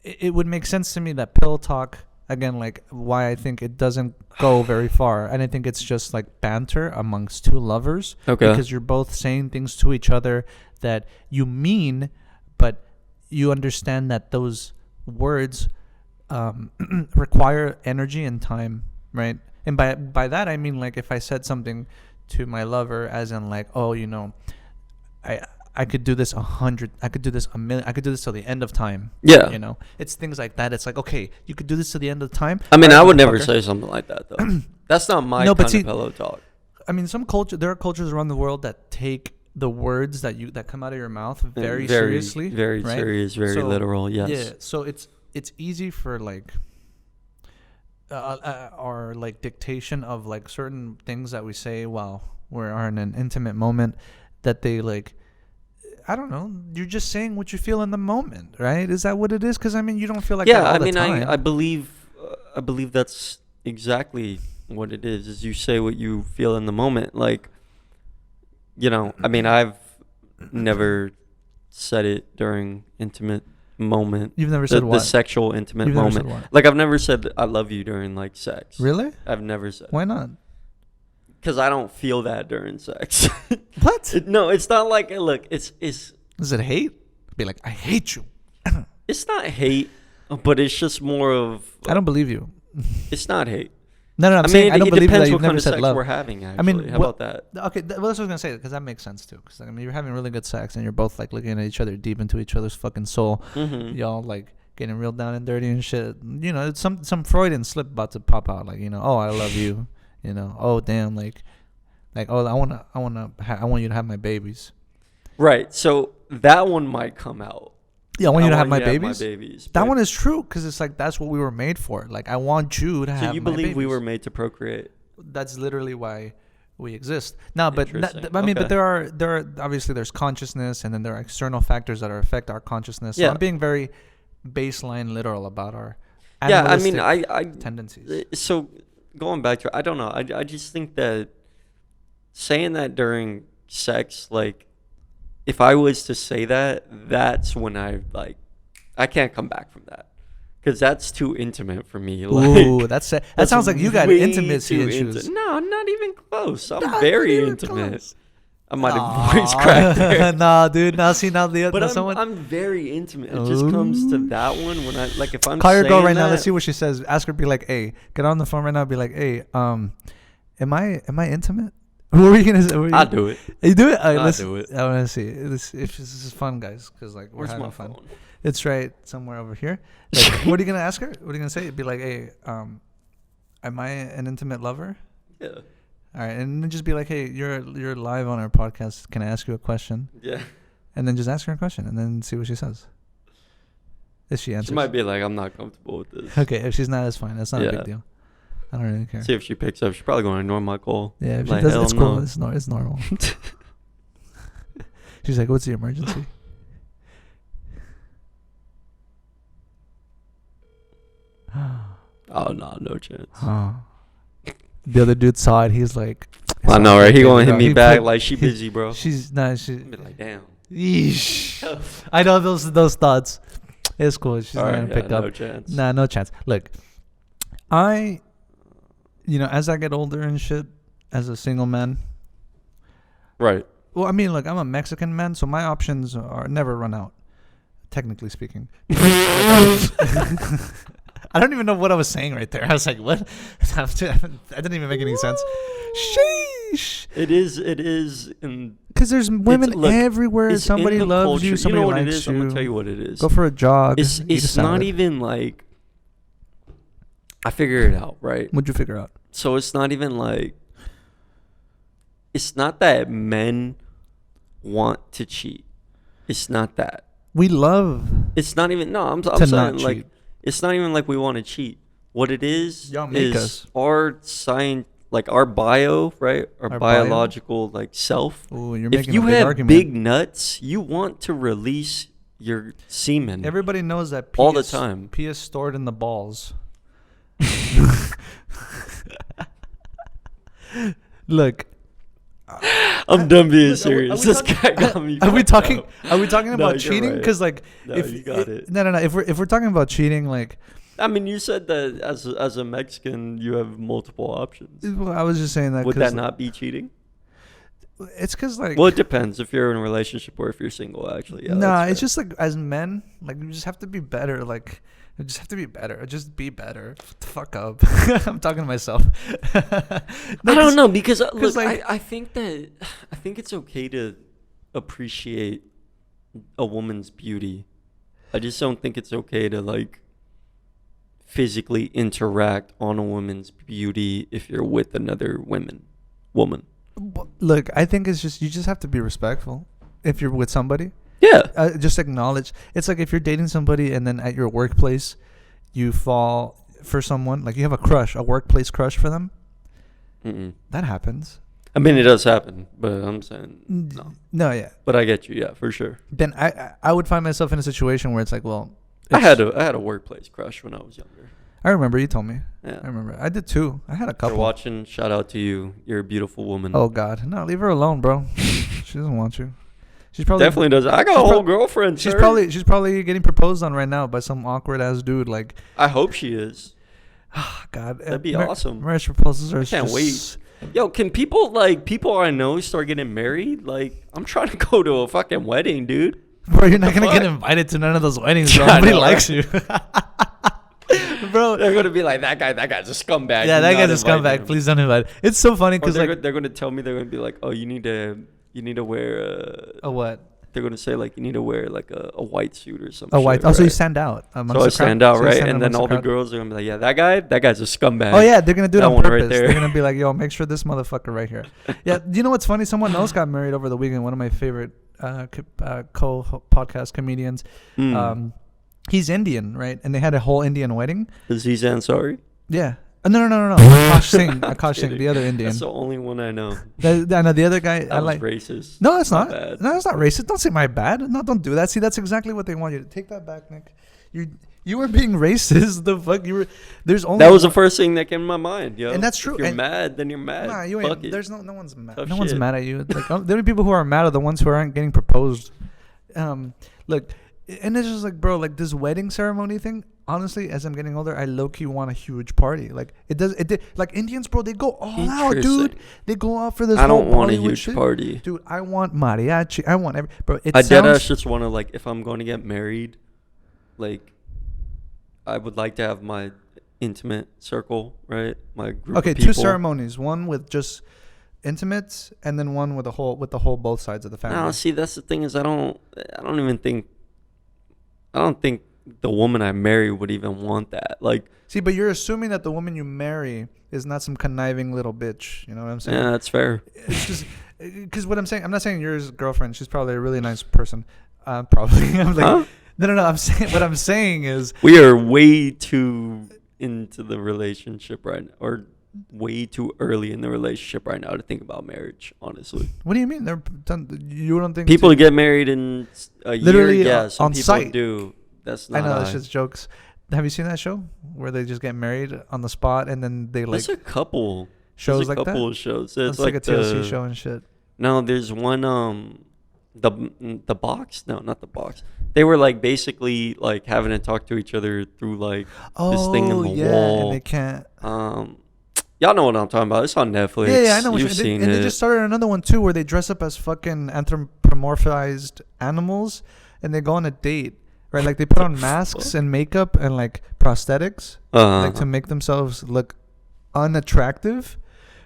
it would make sense to me that pillow talk, again, like, why I think it doesn't go very far. And I think it's just like banter amongst two lovers. Okay. Because you're both saying things to each other that you mean, but you understand that those words require energy and time, right? And by that I mean, like, if I said something to my lover as in like, oh, you know, I could do this 100. I could do this a million. I could do this till the end of time. Yeah. You know, it's things like that. It's like, okay, you could do this till the end of time. I mean, All I right, would never motherfucker. say something like that though. That's not my No, but kind see- of pillow talk. I mean, there are cultures around the world that take the words that come out of your mouth very seriously, very right? serious, very So, literal. Yes. Yeah, so it's easy for like our like dictation of like certain things that we say while we're in an intimate moment, that they like, I don't know, you're just saying what you feel in the moment, right? Is that what it is? Because I mean, you don't feel like Yeah, that all I the mean, time. I believe that's exactly what it is you say what you feel in the moment. Like, you know, I mean, I've never said it during intimate moment. You've never the, said the what? sexual intimate You've never said moment. what? Like, I've never said I love you during like sex. Really? I've never said. Why not? Because I don't feel that during sex. What? No, it's not like, look, it's Is it hate? Be like, I hate you. it's not hate, but it's just more of, I don't believe you. it's not hate. No, I'm I saying mean, I don't it believe depends that what you've kind never of said sex love. we're having, actually. I mean, how what- about that? Okay, well, that's what I was gonna say, because that makes sense too. Because I mean, you're having really good sex, and you're both like looking at each other deep into each other's fucking soul. Mm-hmm. Y'all like getting real down and dirty and shit. You know, it's some Freudian slip about to pop out. Like, you know, oh, I love you. You know, oh damn, like oh, I want you to have my babies. Right. So that one might come out. Yeah, I want you to have my you to have babies. That but- one is true, because it's like that's what we were made for. Like, I want you to have. So you my believe we babies. were made to procreate? That's literally why we exist. No, but Interesting. I mean, but Okay. there are obviously there's consciousness, and then there are external factors that affect our consciousness. So Yeah. I'm being very baseline literal about our Yeah, I mean, animalistic tendencies. So going back to, I don't know. I just think that saying that during sex, like, if I was to say that, that's when I can't come back from that, because that's too intimate for me. Like, Ooh, that sounds like you got way intimacy too issues. No, not even close. I'm Not very even intimate. close. I might have Aw. voice cracked there. Nah, dude. Now see, now the But someone. I'm very intimate. It just comes to that one when I, like, if I'm Call your girl saying right now. that- Let's see what she says. Ask her. Be like, hey, get on the phone right now. Be like, hey, am I intimate? What were you gonna say? I'll do it. You do it. All right, I'll let's, do it. I want to see if this is fun, guys, because like we're Where's having my fun. phone? It's right somewhere over here. Like, what are you gonna ask her? What are you gonna say? Be like, hey, am I an intimate lover? Yeah. All right, and then just be like, hey, you're live on our podcast. Can I ask you a question? Yeah. And then just ask her a question, and then see what she says. If she answers, She might be like, I'm not comfortable with this. okay. If she's not, that's fine. That's not a Yeah. big deal. I don't really care. See if she picks up. She's probably going to ignore my call. Yeah, if she Like, does, hell it's cool. no. It's normal. She's like, what's the emergency? Oh, no chance. Oh. The other dude saw it. He's like, I know, right? He gonna hit me He back put- like she busy, bro. She's not. She. Be like, damn. Yeesh. I know those thoughts. It's cool. She's not All gonna right, pick yeah, up. no chance. Nah, no chance. Look, as I get older and shit, as a single man. Right. Well, I mean, look, I'm a Mexican man, so my options are never run out. Technically speaking. I don't even know what I was saying right there. I was like, what? That didn't even make any sense. Sheesh. It is in. Because there's women look, everywhere. It's Somebody in the loves culture. you. Somebody know what likes it is? you. I'm gonna tell you what it is. Go for a jog. It's eat a it's not salad. even like. I figured it out, right? What'd you figure out? So it's not even like. It's not that men want to cheat. It's not that. We love It's not even. No, I'm to saying not like. cheat. It's not even like we want to cheat. What it is Y'all make is us. our science, like our bio, right? Our Our bio? biological like self. Ooh, you're If making you a big have argument. big nuts, you want to release your semen. Everybody knows that pee all the is- time. Pee is stored in the balls. Look, I'm done being look, are we serious. This talking- guy got me. Are we fucked talking? up. Are we talking No, about you're cheating? right. Because like, No, if you got it. No. If we're talking about cheating, like, I mean, you said that as a Mexican, you have multiple options. well, I was just saying that. Would 'cause that not be cheating? It's because like. Well, it depends if you're in a relationship or if you're single. Actually, yeah. nah, that's it's fair. just like as men, like we just have to be better. Like, we just have to be better. Just be better. Fuck up. I'm talking to myself. I don't know because look, like- I think it's okay to appreciate a woman's beauty. I just don't think it's okay to like physically interact on a woman's beauty if you're with another woman. Look, I think it's just you just have to be respectful if you're with somebody. Yeah. Just acknowledge. It's like if you're dating somebody and then at your workplace you fall for someone, like you have a workplace crush for them. Mm-mm. That happens. I mean, it does happen, but I'm saying no. No, yeah. But I get you, yeah, for sure. Then I would find myself in a situation where it's like, well, I had a workplace crush when I was younger. I remember you told me. Yeah. I remember. I did too. I had a If couple. you're watching, shout out to you. You're a beautiful woman. Oh God, no, leave her alone, bro. She doesn't want you. She's probably Definitely does. I got a whole girlfriend. She's sir. probably getting proposed on right now by some awkward ass dude. Like, I hope she is. God, That'd be awesome. Marriage proposals are. I can't just, wait. Yo, can people I know start getting married? Like, I'm trying to go to a fucking wedding, dude. Bro, you're not gonna get invited to none of those weddings, bro. I Nobody know, likes you. Bro, They're gonna be like, that guy's a scumbag. yeah, Do that not guy's a invite scumbag. him." Please don't invite. It's so funny Or because like they're gonna tell me, they're gonna be like, oh, you need to wear a what? they're gonna say like you need to wear like a white suit or something. A white. Oh, so you stand out. So I stand out, right? And then all the girls. girls are gonna be like, yeah, that guy's a scumbag. Oh yeah, they're gonna do it That on one right purpose. there. They're gonna be like, "Yo, make sure this motherfucker right here." Yeah, you know what's funny? Someone else got married over the weekend. One of my favorite co-podcast comedians. He's Indian, right? And they had a whole Indian wedding. Is he Ansari? Yeah. No. Akash Singh, the other Indian. That's the only one I know. I know the other guy. That I was like. racist. No, it's My not. bad. No, it's not racist. Don't say my bad. No, don't do that. See, that's exactly what they want you to take that back, Nick. You were being racist. The fuck you were. There's only. That was the first thing that came to my mind, yo. And that's true. If you're And- mad, then you're mad. Nah, you Fuck ain't. it. There's no one's mad. Tough No one's shit. mad at you. Like the only people who are mad are the ones who aren't getting proposed. Look, and it's just like, bro, like this wedding ceremony thing. Honestly, as I'm getting older, I low key want a huge party. Like like Indians, bro, they go all out, dude. Interesting. They go out for this. I don't whole want a Bollywood huge shit. party. Dude. I want mariachi. I want bro. It I sounds. deadass just want to, like, if I'm going to get married, like, I would like to have my intimate circle, right? My group Okay, of people. 2 ceremonies. One with just intimates, and then one with the whole both sides of the family. No, see, that's the thing is I don't think the woman I marry would even want that. Like, See, but you're assuming that the woman you marry is not some conniving little bitch. You know what I'm saying? yeah, that's fair. It's just because what I'm saying. I'm not saying you're his girlfriend. She's probably a really nice person. Probably. I'm like, Huh? no. I'm saying what I'm saying is. We are way too into the relationship right now, or way too early in the relationship right now to think about marriage, honestly. What do you mean? They're done. You don't think People get married in a Literally year, yeah, some on people site. do. That's I not know that's just jokes. Have you seen that show where they just get married on the spot and then they like There's a couple shows There's a like couple that? of shows. It's like a TLC show and shit. No, there's one the box. No, not the box. They were like basically like having to talk to each other through like this thing in the wall. And they can't. Y'all know what I'm talking about. It's on Netflix. Yeah, I know. You've seen and it. they just started another one too, where they dress up as fucking anthropomorphized animals, and they go on a date, right? Like they put on masks and makeup and like prosthetics, like to make themselves look unattractive,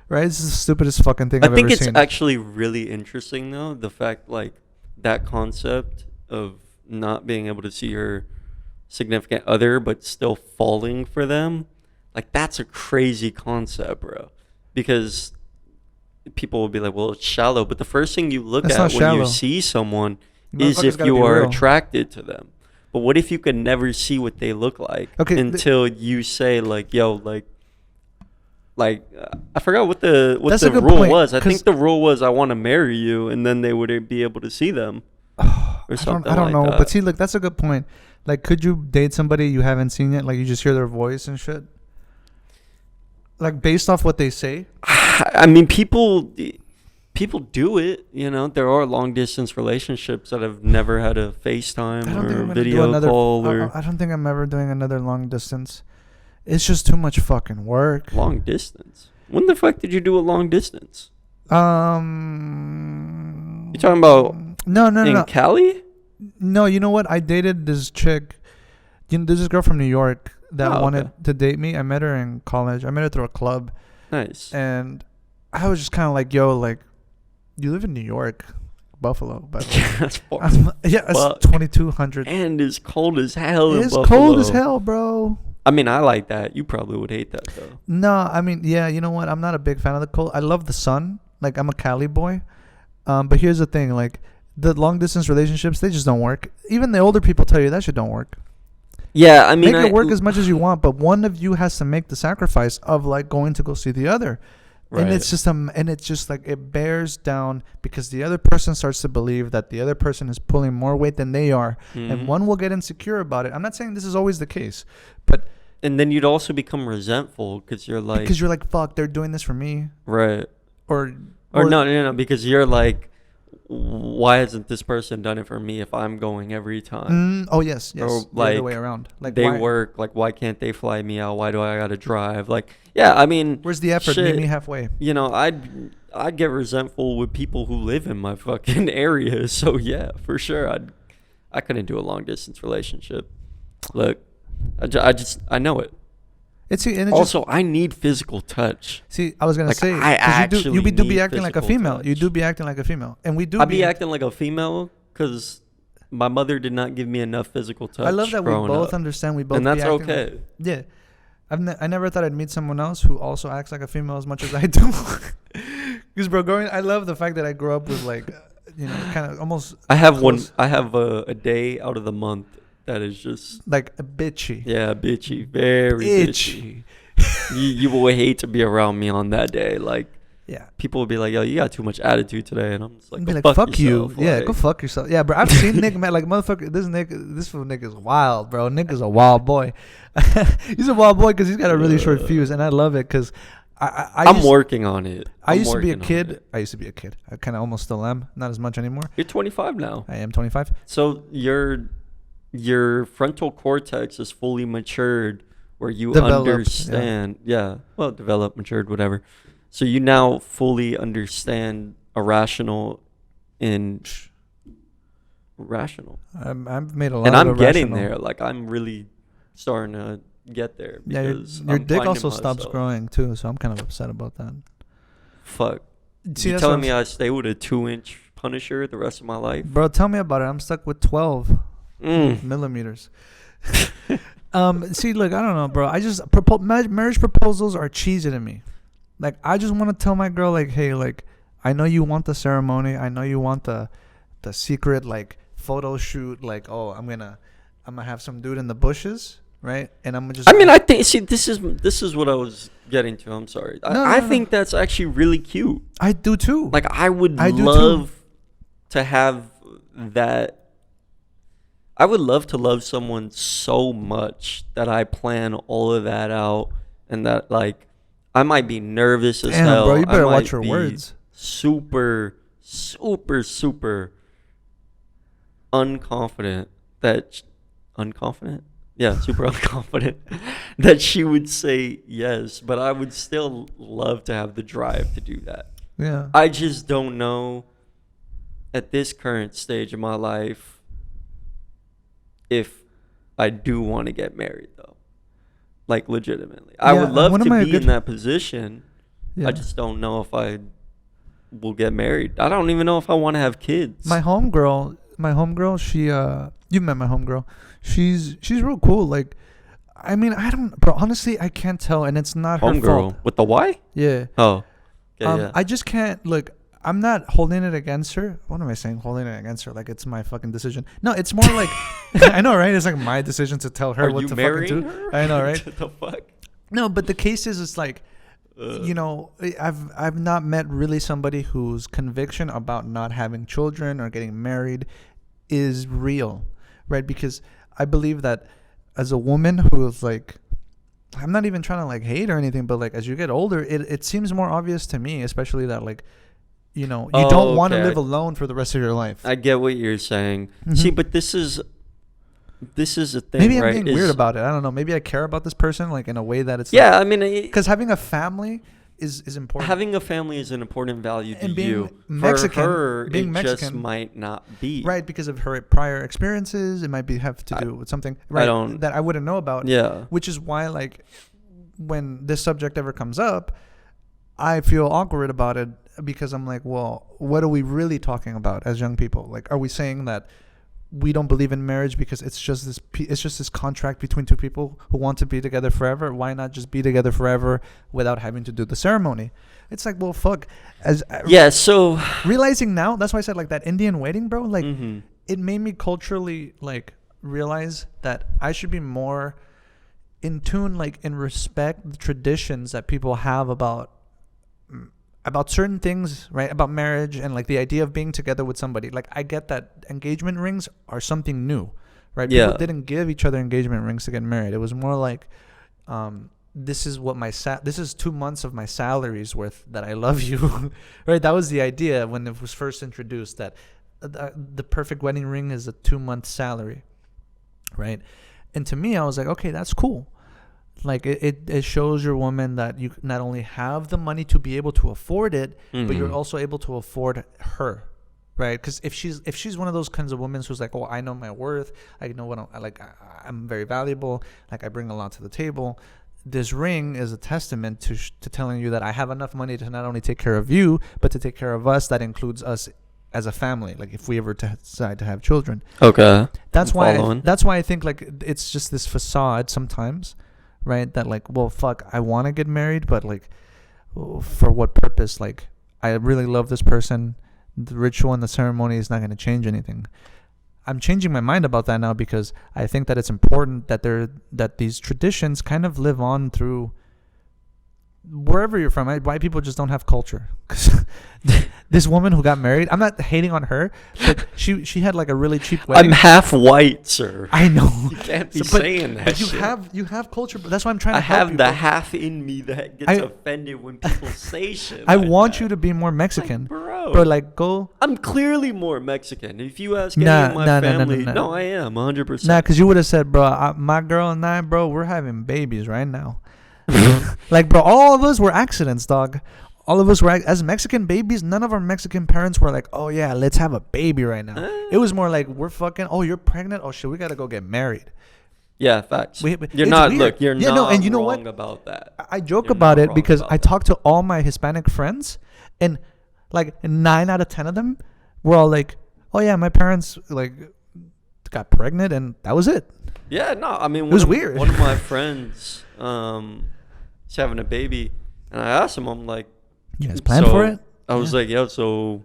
right? This is the stupidest fucking thing I've I think ever it's seen. actually really interesting though, the fact like that concept of not being able to see your significant other but still falling for them. Like, that's a crazy concept, bro. Because people will be like, well, it's shallow. But the first thing you look That's at not when shallow. you see someone is Motherfuckers if gotta you be are real. attracted to them. But what if you could never see what they look like until you say, like, yo, I forgot what the That's a good rule point, was. I 'cause- think the rule was I want to marry you, and then they would be able to see them. Or something I don't like know, that. but see, look, that's a good point. Like, could you date somebody you haven't seen yet? Like, you just hear their voice and shit. Like, based off what they say. I mean, people do it. You know, there are long distance relationships that have never had a FaceTime I don't think I'm or gonna do video another. call or I don't think I'm ever doing another long distance. It's just too much fucking work. long distance. When the fuck did you do a long distance? You talking about No, in Cali? No, you know what? I dated this chick. You know, there's this girl from New York that Oh, wanted okay. to date me. I met her in college. I met her through a club. Nice. And I was just kind of like, yo, like, you live in New York, Buffalo, but That's far. yeah, it's Fuck. 2,200. And it's cold as hell in It's Buffalo. cold as hell, bro. I mean, I like that. You probably would hate that though. No, I mean, yeah, you know what? I'm not a big fan of the cold. I love the sun. Like, I'm a Cali boy. But here's the thing, like, the long distance relationships, they just don't work. Even the older people tell you that shit don't work. Yeah, I mean, Make it work as much as you want, but one of you has to make the sacrifice of like going to go see the other. Right. And it's just like it bears down because the other person starts to believe that the other person is pulling more weight than they are, and one will get insecure about it. I'm not saying this is always the case, but and then you'd also become resentful because you're like, fuck, they're doing this for me, right? Or no, because you're like, why hasn't this person done it for me if I'm going every time? Oh yes, Or the like, other way around. Like they why? work, like why can't they fly me out? Why do I gotta drive? Like, yeah, I mean, Where's the effort? shit, Meet me halfway. You know, I'd get resentful with people who live in my fucking area. So yeah, for sure, I couldn't do a long distance relationship. Look, I know it. Also, I need physical touch. See, I was gonna Like, say, I 'cause actually you do be need acting like a physical female. You touch. do be acting like a female, and we do. I be acting like a female because my mother did not give me enough physical touch. I love that we growing both up. understand. We both And that's be acting okay. yeah, I never thought I'd meet someone else who also acts like a female as much as I do. Because bro, I love the fact that I grew up with like, kind of almost. I have close, I have a day out of the month that is just like a bitchy. yeah, bitchy, very bitchy. Itchy. You will hate to be around me on that day. Like, Yeah. people will be like, "Yo, you got too much attitude today," and I'm just like, Be "Go like, fuck fuck you. yourself." Yeah, like, go fuck yourself. Yeah, bro. I've seen Nick, man. Like, motherfucker, this fool Nick is wild, bro. Nick is a wild boy. He's a wild boy because he's got a really short fuse, and I love it because I'm working on it. I used to be a working on kid. it. I used to be a kid. I kind of almost still am. Not as much anymore. You're 25 now. I am 25. So your frontal cortex is fully matured where you Developed, understand. Yeah. Well, developed, matured, whatever. So you now fully understand irrational and rational. I've made a lot And of I'm getting irrational- there. Like, I'm really starting to get there. Yeah, Because your I'm dick finding also stops myself. growing too, so I'm kind of upset about that. Fuck. See, You that's telling what me I'm I stay with a 2-inch Punisher the rest of my life? Bro, tell me about it. I'm stuck with 12 Mm. millimeters. See, look, I don't know, bro. I just marriage proposals are cheesy to me. Like, I just want to tell my girl, like, hey, like, I know you want the ceremony. I know you want the secret, like, photo shoot. Like, oh, I'm gonna have some dude in the bushes, right? And I'm just. I mean, I think. See, this is what I was getting to. I'm sorry. I think that's actually really cute. I do too. Like, I would I do too. love to have that. I would love to love someone so much that I plan all of that out, and that, like, I might be nervous as Damn, hell. bro, you better I might watch your be words. Super, super, super unconfident that unconfident. Yeah, super unconfident that she would say yes, but I would still love to have the drive to do that. Yeah. I just don't know at this current stage of my life if I do want to get married, though. Like, legitimately. I would love to be in that position. Yeah. I just don't know if I will get married. I don't even know if I want to have kids. My homegirl, she you met my homegirl. She's real cool. Like, I mean, I don't, bro, honestly, I can't tell, and it's not her fault. Homegirl with the Y? Yeah. Oh. Yeah. I just can't, look, I'm not holding it against her. What am I saying? Holding it against her like it's my fucking decision. No, it's more like I know, right? It's like my decision to tell her what to fucking do. Her? I know, right? What the fuck? No, but the case is, it's like, I've not met really somebody whose conviction about not having children or getting married is real, right? Because I believe that as a woman who is like, I'm not even trying to like hate or anything, but like as you get older, it seems more obvious to me, especially that like, you don't want to live alone for the rest of your life. I get what you're saying. Mm-hmm. See, but this is a thing, Maybe I'm right? being weird about it. I don't know. Maybe I care about this person like in a way that it's I mean, because having a family is important. having a family is an important value to And being you. Mexican- For her, being it Mexican- just might not be. Right, because of her prior experiences, it might have to do with something that I wouldn't know about. Yeah. Which is why, like, when this subject ever comes up, I feel awkward about it, because I'm like, well, what are we really talking about as young people? Like, are we saying that we don't believe in marriage because it's just this contract between two people who want to be together forever? Why not just be together forever without having to do the ceremony? It's like, well, fuck. So Realizing now, that's why I said like that Indian wedding, bro. Like, mm-hmm. it made me culturally like realize that I should be more in tune, like, and respect the traditions that people have about certain things, right? About marriage and like the idea of being together with somebody. Like, I get that engagement rings are something new, right? Yeah. People didn't give each other engagement rings to get married. It was more like, this is what this is 2 months of my salary's worth that I love you, right? That was the idea when it was first introduced, that the perfect wedding ring is a 2-month salary, right? And to me, I was like, okay, that's cool. Like, it shows your woman that you not only have the money to be able to afford it, Mm-hmm. but you're also able to afford her, right? Because if she's one of those kinds of women who's like, oh, I know my worth, I know what I'm very valuable, like I bring a lot to the table. This ring is a testament to telling you that I have enough money to not only take care of you, but to take care of us. That includes us as a family. Like, if we ever decide to have children. Okay. That's why I think like it's just this facade sometimes, right? That like, well, fuck, I want to get married, but like, for what purpose? Like, I really love this person. The ritual and the ceremony is not going to change anything. I'm changing my mind about that now, because I think that it's important that these traditions kind of live on through wherever you're from. Why people just don't have culture. This woman who got married, I'm not hating on her, but she had like a really cheap wedding. I'm half white, sir. I know. You can't be saying that. But shit. you have culture. But that's why I'm trying to I help have you. the half in me that gets offended when people say shit. I like want that. you to be more Mexican, like, bro. Like, go. I'm clearly more Mexican. If you ask any of my family, no, I am 100%. Nah, because you would have said, bro, my girl and I, bro, we're having babies right now. Like, bro, all of us were accidents, dog. All of us were, as Mexican babies, none of our Mexican parents were like, oh yeah, let's have a baby right now. It was more like, we're fucking, oh, you're pregnant? Oh shit, we gotta go get married. Yeah, facts. You're not weird. Look, you're not no, and you know wrong what? about that. I joke about it because I talk to all my Hispanic friends, and like 9 out of 10 of them were all like, oh yeah, my parents like got pregnant and that was it. Yeah, no, I mean, it was weird. One of my friends, he's having a baby, and I asked him, I'm like, you guys planned for it? I was like, yo, so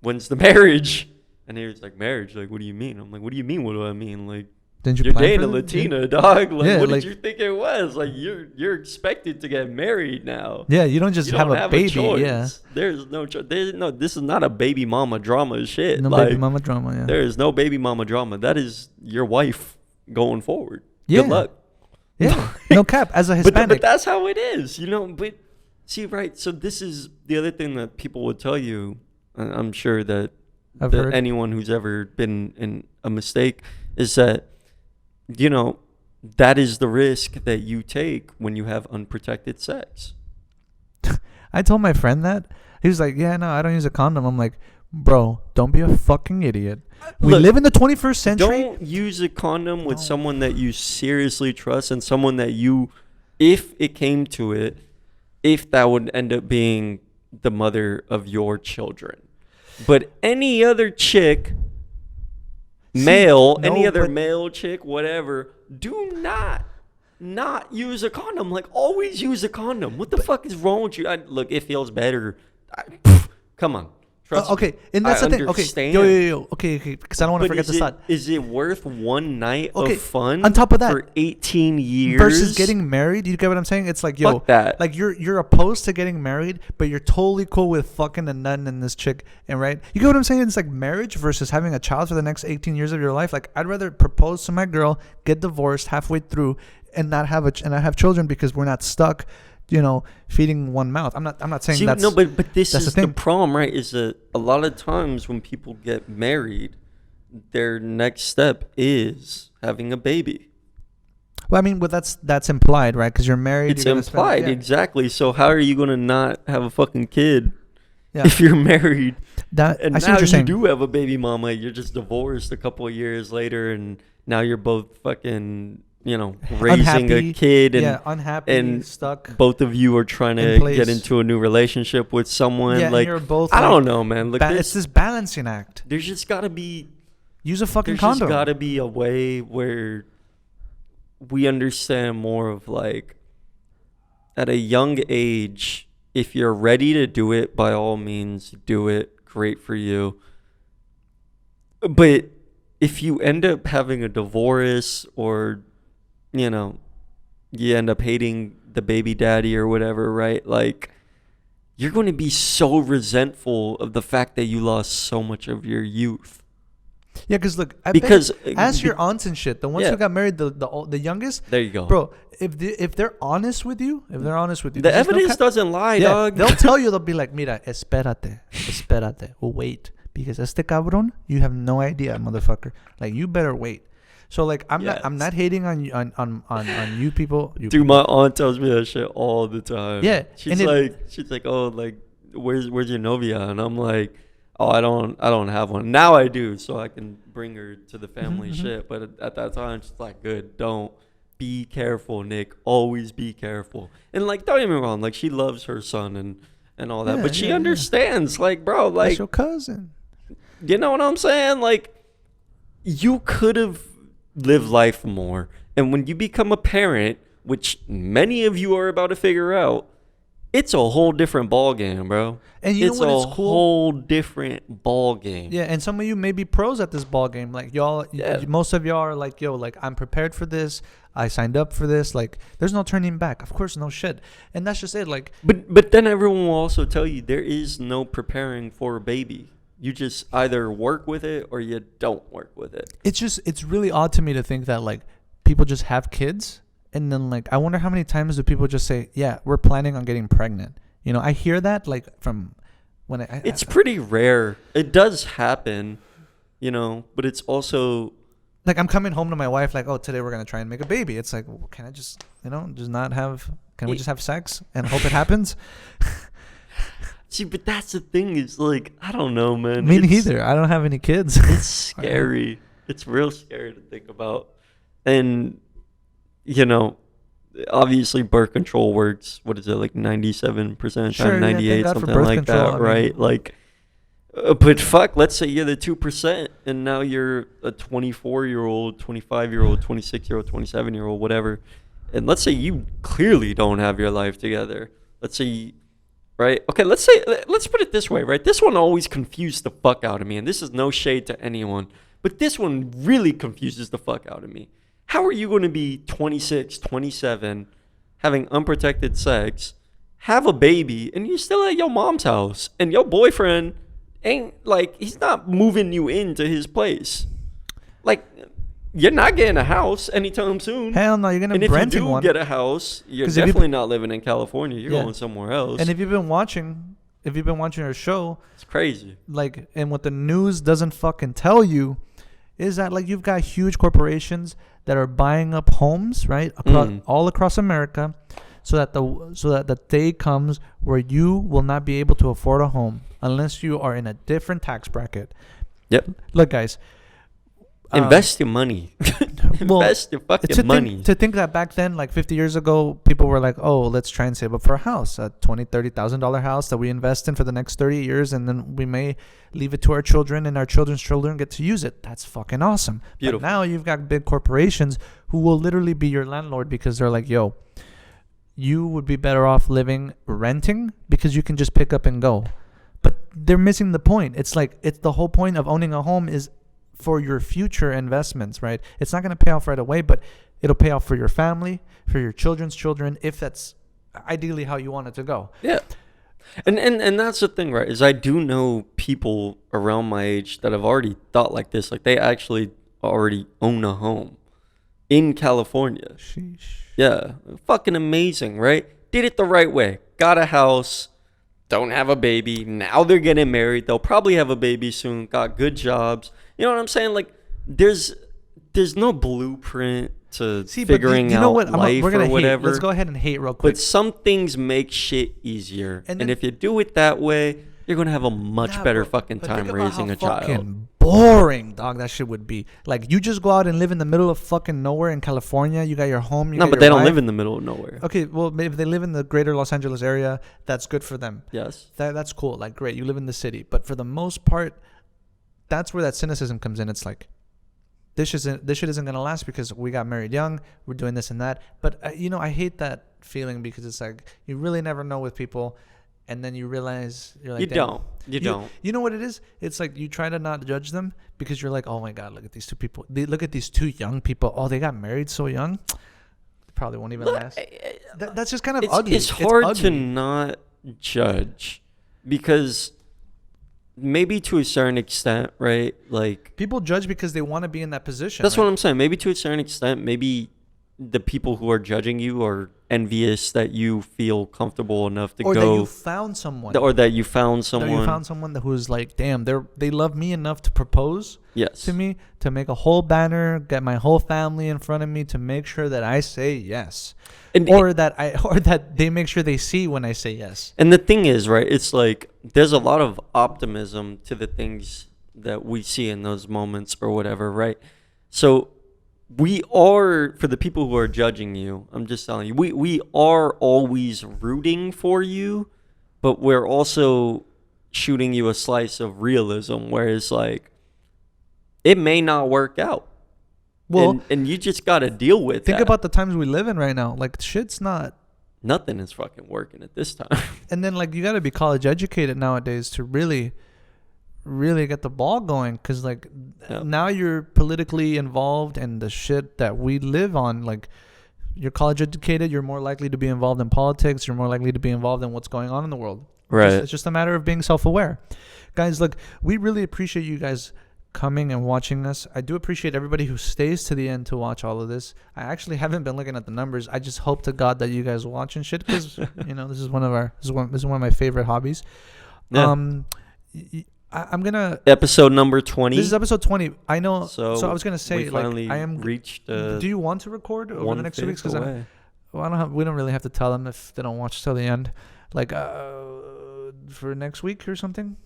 when's the marriage? And he was like, marriage? Like, what do you mean? I'm like, what do you mean? What do I mean? Like, didn't you you're plan dating for a it? Latina, dog. Like, yeah, what like, did you think it was? Like, you're expected to get married now. Yeah, you don't just have a baby. Yeah, there's no choice. This is not a baby mama drama shit. No baby mama drama. Yeah, there is no baby mama drama. That is your wife going forward. Yeah. Good luck. Yeah, no cap. As a Hispanic, but that's how it is, you know. But see, right? So this is the other thing that people would tell you. And I'm sure that anyone who's ever been in a mistake is that, you know, that is the risk that you take when you have unprotected sex. I told my friend that. He was like, yeah, no, I don't use a condom. I'm like, bro, don't be a fucking idiot. We live in the 21st century. Don't use a condom with someone that you seriously trust, and someone that you, if it came to it, if that would end up being the mother of your children. But any other chick, any other male chick, whatever, do not use a condom. Like, always use a condom. What the fuck is wrong with you? Look, it feels better. Come on. Okay, and that's the thing. Okay, yo. Okay, because I don't want to forget this thought. Is it worth one night of fun? On top of that, for 18 years versus getting married? You get what I'm saying? It's like, yo, fuck that. Like, you're opposed to getting married, but you're totally cool with fucking a nun and this chick, and right? You get what I'm saying? It's like marriage versus having a child for the next 18 years of your life. Like, I'd rather propose to my girl, get divorced halfway through, and not have children because we're not stuck, you know, feeding one mouth. I'm not saying that's... No, but this is the problem, right? Is that a lot of times when people get married, their next step is having a baby. Well, I mean, that's implied, right? Because you're married. It's implied, exactly. So how are you going to not have a fucking kid if you're married? And now you do have a baby mama. You're just divorced a couple of years later, and now you're both fucking raising Unhappy. a kid, and Yeah, unhappy, and stuck. both of you are trying In to place. get into a new relationship with someone. Yeah, and like you're both. I like, don't know, man. Look, it's this balancing act. there's just gotta be Use a fucking there's just condom. gotta be a way where we understand more of like at a young age, if you're ready to do it, by all means do it. Great for you. But if you end up having a divorce, or you end up hating the baby daddy or whatever, right? Like, you're going to be so resentful of the fact that you lost so much of your youth. Yeah, because look, Because ask your aunts and shit. The ones Yeah. who got married, the youngest, there you go, bro. If they're honest with you, the the evidence doesn't lie, yeah, dog. they'll tell you. They'll be like, "Mira, espérate, wait, because este cabrón, you have no idea, motherfucker. Like, you better wait." So like, I'm Yes. not hating on you people. Dude, my aunt tells me that shit all the time. Yeah, she's like, oh, like, where's your novia? And I'm like, oh, I don't have one. Now I do, so I can bring her to the family shit. But at that time, she's like, good, don't. Be careful, Nick. Always be careful. And like, don't get me wrong, like, she loves her son and all that, Yeah, but she yeah. understands, like, bro, like, That's your cousin. you know what I'm saying? Like, you could have lived life more. And when you become a parent, which many of you are about to figure out, it's a whole different ball game, bro. And you know what is It's a cool? whole different ball game. Yeah, and some of you may be pros at this ball game. Like y'all, Yeah. most of y'all are like, yo, like I'm prepared for this. I signed up for this. Like, there's no turning back. Of course, no shit. And that's just it. Like, But then everyone will also tell you there is no preparing for a baby. You just either work with it or you don't work with it. it's really odd to me to think that like people just have kids, and then like I wonder how many times do people just say, yeah, we're planning on getting pregnant. You know, I hear that like from when It's pretty rare. It does happen, but it's also like I'm coming home to my wife like, oh, today we're gonna try and make a baby. It's like, well, can I just just not have? Can we just have sex and hope it happens? See, but that's the thing is, like, I don't know, man. Me neither. I don't have any kids. It's scary. It's real scary to think about. And, obviously birth control works. What is it, like 97% of the time, Sure, yeah, 98, thank God for something birth like control. that, I mean- right? Like, but fuck, let's say you're the 2% and now you're a 24-year-old, 25-year-old, 26-year-old, 27-year-old, whatever. And let's say you clearly don't have your life together. Let's say right? Okay, let's put it this way, right? This one always confused the fuck out of me, and this is no shade to anyone, but this one really confuses the fuck out of me. How are you going to be 26, 27, having unprotected sex, have a baby, and you're still at your mom's house, and your boyfriend ain't, like, he's not moving you into his place? Like, you're not getting a house anytime soon. Hell no, you're gonna And if rent you do one. get a house, you're 'Cause if you- definitely not living in California. You're Yeah. going somewhere else. And if you've been watching our show, It's crazy. like, and what the news doesn't fucking tell you is that like you've got huge corporations that are buying up homes, right, all across America, so that the day comes where you will not be able to afford a home unless you are in a different tax bracket. Yep. Look, guys. Invest your money. Well, Invest your fucking money. To think that back then, like 50 years ago, people were like, oh, let's try and save up for a house, a $20,000, $30,000 house that we invest in for the next 30 years, and then we may leave it to our children, and our children's children get to use it. That's fucking awesome. Beautiful. But now you've got big corporations who will literally be your landlord because they're like, yo, you would be better off renting because you can just pick up and go. But they're missing the point. It's like, it's the whole point of owning a home is for your future investments, right? It's not going to pay off right away, but it'll pay off for your family, for your children's children, if that's ideally how you want it to go. Yeah. And that's the thing, right? Is I do know people around my age that have already thought like this. Like, they actually already own a home in California. Sheesh. Yeah. Fucking amazing, right? Did it the right way. Got a house. Don't have a baby. Now they're getting married. They'll probably have a baby soon. Got good jobs. You know what I'm saying? Like, there's no blueprint to figuring you know out what? life We're gonna or whatever. Hate. Let's go ahead and hate real quick. But some things make shit easier. And And then- if you do it that way, you're going to have a much better bro, fucking but time think about raising how a child. fucking boring, dog. That shit would be like you just go out and live in the middle of fucking nowhere in California. You got your home. You No, got but your they don't wife. live in the middle of nowhere. Okay, well, if they live in the greater Los Angeles area, that's good for them. Yes. That's cool. Like, great, you live in the city. But for the most part, that's where that cynicism comes in. It's like, this shit isn't gonna last because we got married young. We're doing this and that. But I hate that feeling because it's like you really never know with people, and then you realize you're like, You damn. don't. You don't. You know what it is? It's like you try to not judge them because you're like, oh my god, look at these two people. Look at these two young people. Oh, they got married so young. Probably won't even last. That's just kind of ugly. It's hard ugly. to not judge because maybe to a certain extent, right? Like People judge because they want to be in that position. that's right? what I'm saying. Maybe to a certain extent, maybe the people who are judging you are envious that you feel comfortable enough to or go, that you found someone. or that you found someone. That you found someone who's like, damn, they love me enough to propose Yes. to me, to make a whole banner, get my whole family in front of me to make sure that I say yes, And or that they make sure they see when I say yes. And the thing is, right, it's like there's a lot of optimism to the things that we see in those moments or whatever, right? So we are, for the people who are judging you, I'm just telling you, we are always rooting for you, but we're also shooting you a slice of realism where it's like, it may not work out. Well, and you just got to deal with think that. about the times we live in right now. Like, shit's not. Nothing is fucking working at this time. And then, like, you got to be college educated nowadays to really get the ball going. Because, like, now you're politically involved in the shit that we live on. Like, you're college educated. You're more likely to be involved in politics. You're more likely to be involved in what's going on in the world. Right. It's just a matter of being self-aware. Guys, look, we really appreciate you guys coming and watching us. I do appreciate everybody who stays to the end to watch all of this. I actually haven't been looking at the numbers. I just hope to God that you guys watch and shit because this is one of my favorite hobbies. Yeah. I'm gonna Episode number 20. This is episode 20. I know. So So I was gonna say, we finally like, I am reached. do you want to record over the next 2 weeks? Because we don't really have to tell them if they don't watch till the end. Like for next week or something.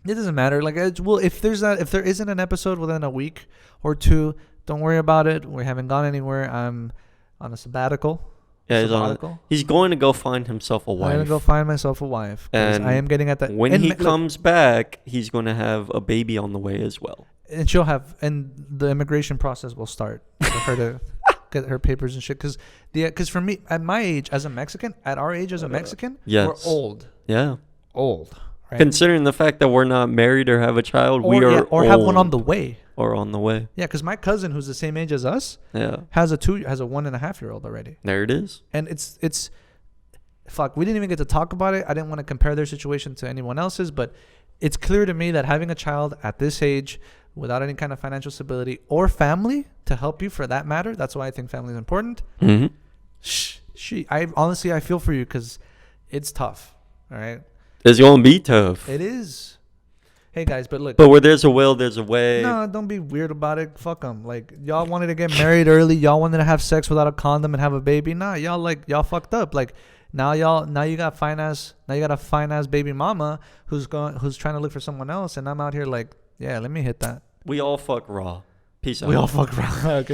It doesn't matter. Like, if there isn't an episode within a week or two, don't worry about it. We haven't gone anywhere. I'm on a sabbatical. Yeah, he's going to go find himself a wife. I'm gonna go find myself a wife. And I am getting at that. When he comes back, he's going to have a baby on the way as well. And and the immigration process will start for her to get her papers and shit. Because for me, at my age as a Mexican, at our age as a Mexican, yes. we're old. Yeah. Old. Right? Considering the fact that we're not married or have a child, we are or have one on the way. Or on the way. Yeah, because my cousin, who's the same age as us, has a 1.5-year-old already. There it is. And it's fuck. We didn't even get to talk about it. I didn't want to compare their situation to anyone else's, but it's clear to me that having a child at this age, without any kind of financial stability or family to help you, for that matter, that's why I think family is important. Mm-hmm. I feel for you because it's tough. All right. It's gonna be tough. It is. Hey guys, but look. But where there's a will, there's a way. No, don't be weird about it. Fuck them. Like, y'all wanted to get married early. Y'all wanted to have sex without a condom and have a baby. Nah, y'all fucked up. Like, now you got a fine ass baby mama who's trying to look for someone else, and I'm out here like, yeah, let me hit that. We all fuck raw. Peace out. We all fuck raw. Okay.